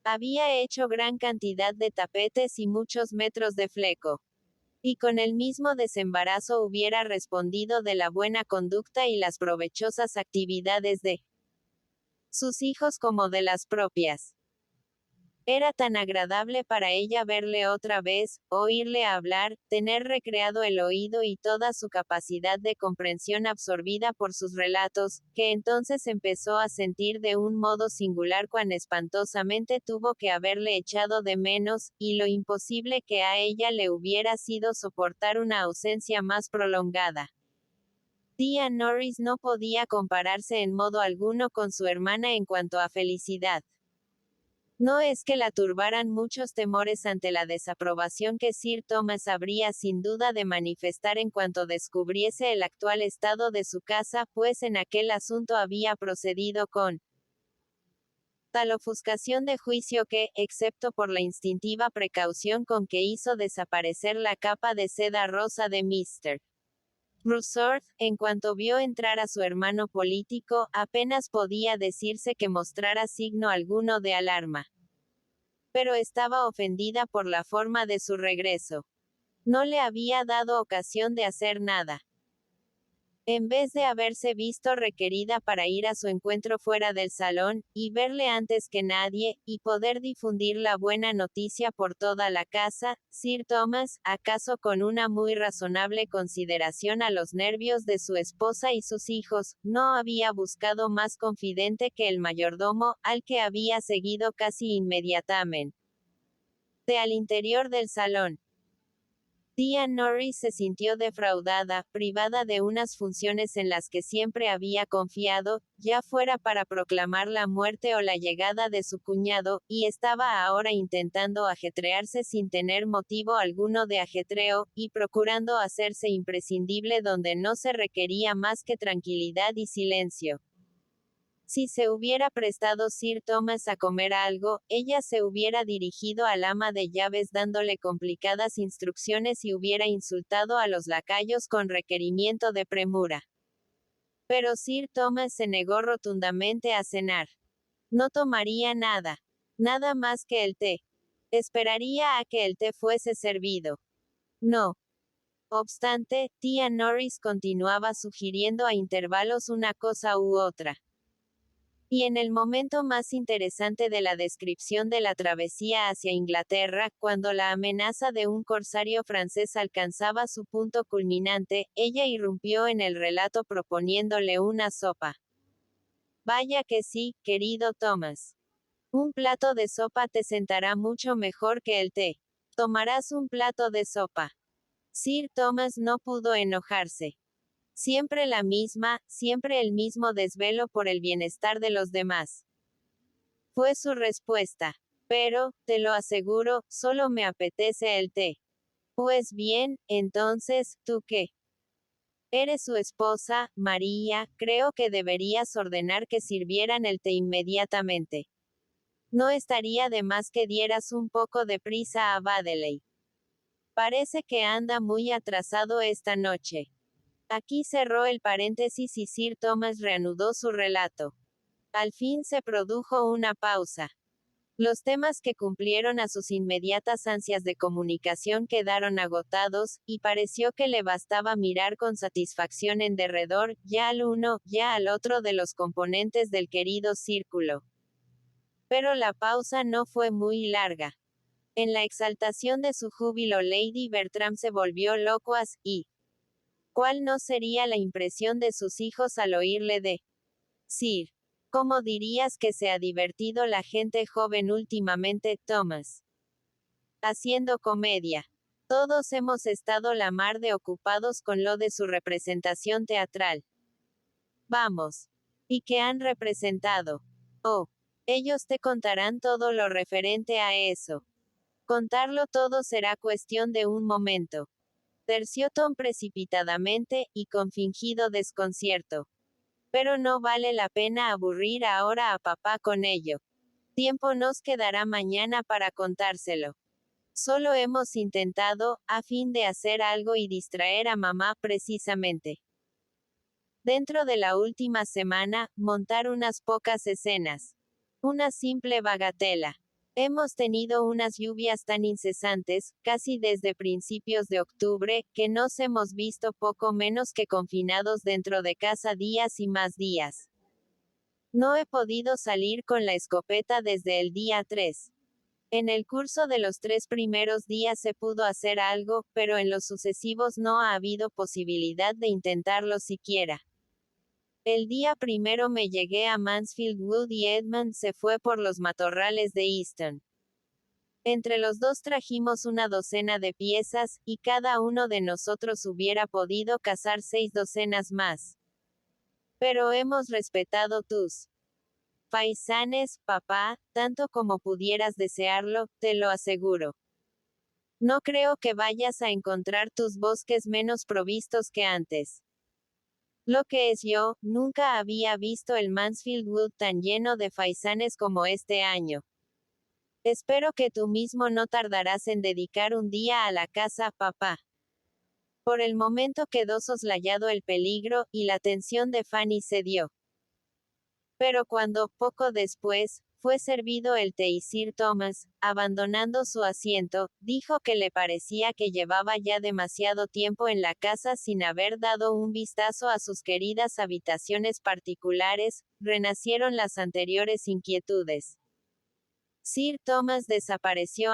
Había hecho gran cantidad de tapetes y muchos metros de fleco. Y con el mismo desembarazo hubiera respondido de la buena conducta y las provechosas actividades de sus hijos como de las propias. Era tan agradable para ella verle otra vez, oírle hablar, tener recreado el oído y toda su capacidad de comprensión absorbida por sus relatos, que entonces empezó a sentir de un modo singular cuán espantosamente tuvo que haberle echado de menos, y lo imposible que a ella le hubiera sido soportar una ausencia más prolongada. Tía Norris no podía compararse en modo alguno con su hermana en cuanto a felicidad. No es que la turbaran muchos temores ante la desaprobación que Sir Thomas habría sin duda de manifestar en cuanto descubriese el actual estado de su casa, pues en aquel asunto había procedido con tal ofuscación de juicio que, excepto por la instintiva precaución con que hizo desaparecer la capa de seda rosa de Mr. Rushworth, en cuanto vio entrar a su hermano político, apenas podía decirse que mostrara signo alguno de alarma. pero estaba ofendida por la forma de su regreso. No le había dado ocasión de hacer nada. En vez de haberse visto requerida para ir a su encuentro fuera del salón, y verle antes que nadie, y poder difundir la buena noticia por toda la casa, Sir Thomas, acaso con una muy razonable consideración a los nervios de su esposa y sus hijos, no había buscado más confidente que el mayordomo, al que había seguido casi inmediatamente al interior del salón. Tía Norris se sintió defraudada, privada de unas funciones en las que siempre había confiado, ya fuera para proclamar la muerte o la llegada de su cuñado, y estaba ahora intentando ajetrearse sin tener motivo alguno de ajetreo, y procurando hacerse imprescindible donde no se requería más que tranquilidad y silencio. Si se hubiera prestado Sir Thomas a comer algo, ella se hubiera dirigido al ama de llaves dándole complicadas instrucciones y hubiera insultado a los lacayos con requerimiento de premura. Pero Sir Thomas se negó rotundamente a cenar. No tomaría nada. Nada más que el té. Esperaría a que el té fuese servido. No obstante, tía Norris continuaba sugiriendo a intervalos una cosa u otra. Y en el momento más interesante de la descripción de la travesía hacia Inglaterra, cuando la amenaza de un corsario francés alcanzaba su punto culminante, ella irrumpió en el relato proponiéndole una sopa. Vaya que sí, querido Thomas. Un plato de sopa te sentará mucho mejor que el té. Tomarás un plato de sopa. Sir Thomas no pudo enojarse. Siempre la misma, siempre el mismo desvelo por el bienestar de los demás. Fue su respuesta. Pero, te lo aseguro, solo me apetece el té. Pues bien, entonces, ¿tú qué? Eres su esposa, María, creo que deberías ordenar que sirvieran el té inmediatamente. No estaría de más que dieras un poco de prisa a Baddeley. Parece que anda muy atrasado esta noche. Aquí cerró el paréntesis y Sir Thomas reanudó su relato. Al fin se produjo una pausa. Los temas que cumplieron a sus inmediatas ansias de comunicación quedaron agotados, y pareció que le bastaba mirar con satisfacción en derredor, ya al uno, ya al otro de los componentes del querido círculo. Pero la pausa no fue muy larga. En la exaltación de su júbilo Lady Bertram se volvió locuaz, y ¿cuál no sería la impresión de sus hijos al oírle de Sir? ¿Cómo dirías que se ha divertido la gente joven últimamente, Thomas? Haciendo comedia. Todos hemos estado la mar de ocupados con lo de su representación teatral. Vamos. ¿Y qué han representado? Oh, ellos te contarán todo lo referente a eso. Contarlo todo será cuestión de un momento. Terció Tom precipitadamente, y con fingido desconcierto. Pero no vale la pena aburrir ahora a papá con ello. Tiempo nos quedará mañana para contárselo. Solo hemos intentado, a fin de hacer algo y distraer a mamá precisamente. Dentro de la última semana, montar unas pocas escenas. Una simple bagatela. Hemos tenido unas lluvias tan incesantes, casi desde principios de octubre, que nos hemos visto poco menos que confinados dentro de casa días y más días. No he podido salir con la escopeta desde el día 3. En el curso de los 3 primeros días se pudo hacer algo, pero en los sucesivos no ha habido posibilidad de intentarlo siquiera. El día primero me llegué a Mansfield Wood y Edmund se fue por los matorrales de Easton. Entre los dos trajimos una docena de piezas, y cada uno de nosotros hubiera podido cazar 6 docenas más. Pero hemos respetado tus faisanes, papá, tanto como pudieras desearlo, te lo aseguro. No creo que vayas a encontrar tus bosques menos provistos que antes. Lo que es yo, nunca había visto el Mansfield Wood tan lleno de faisanes como este año. Espero que tú mismo no tardarás en dedicar un día a la caza, papá. Por el momento quedó soslayado el peligro, y la tensión de Fanny cedió. Pero cuando, poco después, fue servido el té y Sir Thomas, abandonando su asiento, dijo que le parecía que llevaba ya demasiado tiempo en la casa sin haber dado un vistazo a sus queridas habitaciones particulares, renacieron las anteriores inquietudes. Sir Thomas desapareció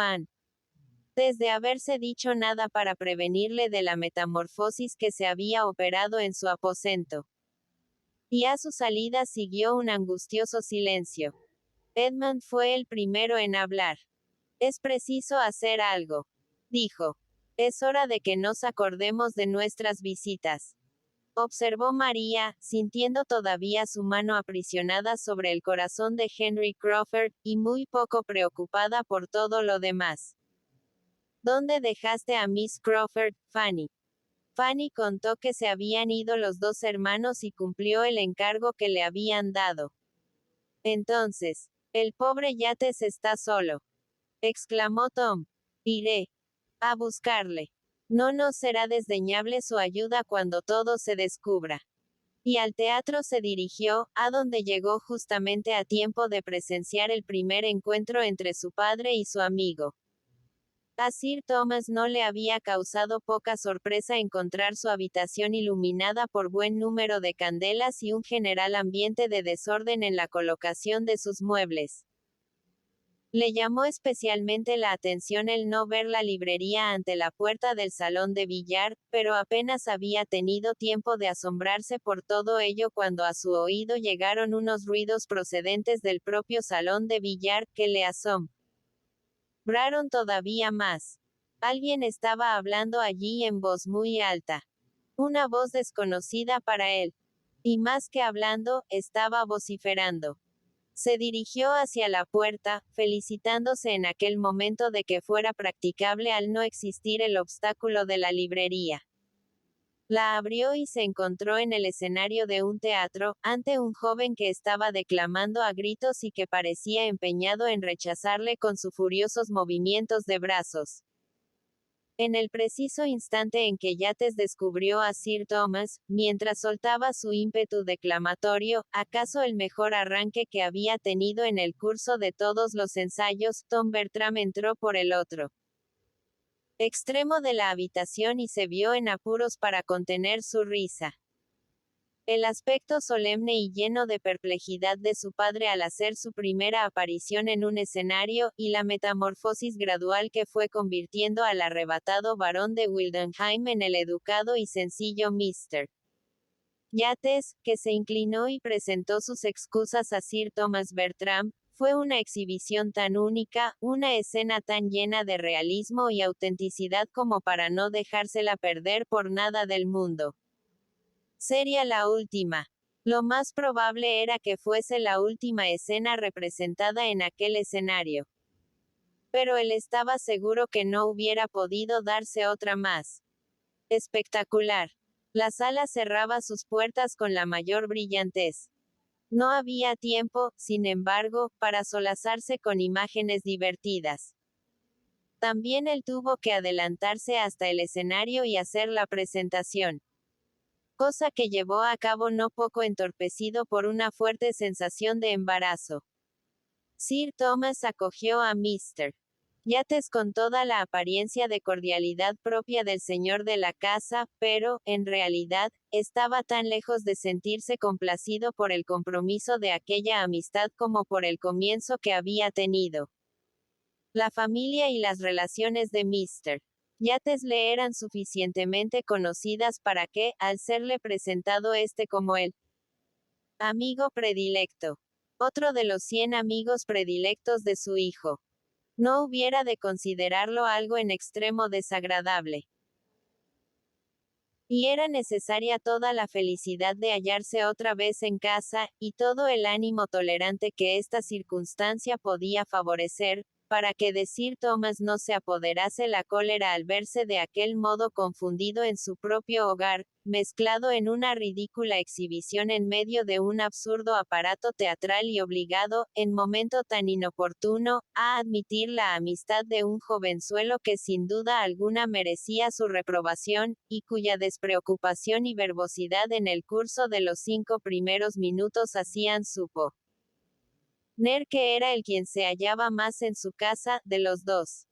desde haberse dicho nada para prevenirle de la metamorfosis que se había operado en su aposento. Y a su salida siguió un angustioso silencio. Edmund fue el primero en hablar. Es preciso hacer algo, dijo. Es hora de que nos acordemos de nuestras visitas. Observó María, sintiendo todavía su mano aprisionada sobre el corazón de Henry Crawford, y muy poco preocupada por todo lo demás. ¿Dónde dejaste a Miss Crawford, Fanny? Fanny contó que se habían ido los dos hermanos y cumplió el encargo que le habían dado. Entonces, el pobre Yates está solo, exclamó Tom. Iré a buscarle. No nos será desdeñable su ayuda cuando todo se descubra. Y al teatro se dirigió, a donde llegó justamente a tiempo de presenciar el primer encuentro entre su padre y su amigo. A Sir Thomas no le había causado poca sorpresa encontrar su habitación iluminada por buen número de candelas y un general ambiente de desorden en la colocación de sus muebles. Le llamó especialmente la atención el no ver la librería ante la puerta del salón de billar, pero apenas había tenido tiempo de asombrarse por todo ello cuando a su oído llegaron unos ruidos procedentes del propio salón de billar, que le asombraron todavía más. Alguien estaba hablando allí en voz muy alta. Una voz desconocida para él. Y más que hablando, estaba vociferando. Se dirigió hacia la puerta, felicitándose en aquel momento de que fuera practicable al no existir el obstáculo de la librería. La abrió y se encontró en el escenario de un teatro, ante un joven que estaba declamando a gritos y que parecía empeñado en rechazarle con sus furiosos movimientos de brazos. En el preciso instante en que Yates descubrió a Sir Thomas, mientras soltaba su ímpetu declamatorio, acaso el mejor arranque que había tenido en el curso de todos los ensayos, Tom Bertram entró por el otro extremo de la habitación y se vio en apuros para contener su risa. El aspecto solemne y lleno de perplejidad de su padre al hacer su primera aparición en un escenario, y la metamorfosis gradual que fue convirtiendo al arrebatado barón de Wildenheim en el educado y sencillo Mr. Yates, que se inclinó y presentó sus excusas a Sir Thomas Bertram, fue una exhibición tan única, una escena tan llena de realismo y autenticidad como para no dejársela perder por nada del mundo. Sería la última. Lo más probable era que fuese la última escena representada en aquel escenario. Pero él estaba seguro que no hubiera podido darse otra más espectacular. La sala cerraba sus puertas con la mayor brillantez. No había tiempo, sin embargo, para solazarse con imágenes divertidas. También él tuvo que adelantarse hasta el escenario y hacer la presentación. Cosa que llevó a cabo no poco entorpecido por una fuerte sensación de embarazo. Sir Thomas acogió a Mr. Yates con toda la apariencia de cordialidad propia del señor de la casa, pero, en realidad, estaba tan lejos de sentirse complacido por el compromiso de aquella amistad como por el comienzo que había tenido. La familia y las relaciones de Mr. Yates le eran suficientemente conocidas para que, al serle presentado como el amigo predilecto, otro de los 100 amigos predilectos de su hijo, no hubiera de considerarlo algo en extremo desagradable. Y era necesaria toda la felicidad de hallarse otra vez en casa, y todo el ánimo tolerante que esta circunstancia podía favorecer, para que de Sir Thomas no se apoderase la cólera al verse de aquel modo confundido en su propio hogar, mezclado en una ridícula exhibición en medio de un absurdo aparato teatral y obligado, en momento tan inoportuno, a admitir la amistad de un jovenzuelo que sin duda alguna merecía su reprobación, y cuya despreocupación y verbosidad en el curso de los 5 primeros minutos hacían supo Ner, que era el quien se hallaba más en su casa, de los dos.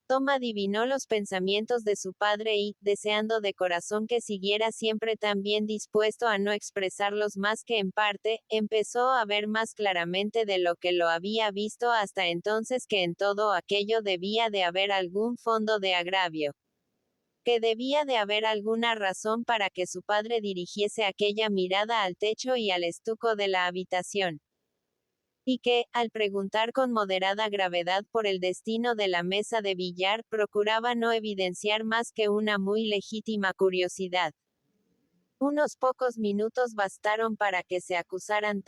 Tom adivinó los pensamientos de su padre y, deseando de corazón que siguiera siempre tan bien dispuesto a no expresarlos más que en parte, empezó a ver más claramente de lo que lo había visto hasta entonces que en todo aquello debía de haber algún fondo de agravio. Que debía de haber alguna razón para que su padre dirigiese aquella mirada al techo y al estuco de la habitación. Y que, al preguntar con moderada gravedad por el destino de la mesa de billar, procuraba no evidenciar más que una muy legítima curiosidad. Unos pocos minutos bastaron para que se acusaran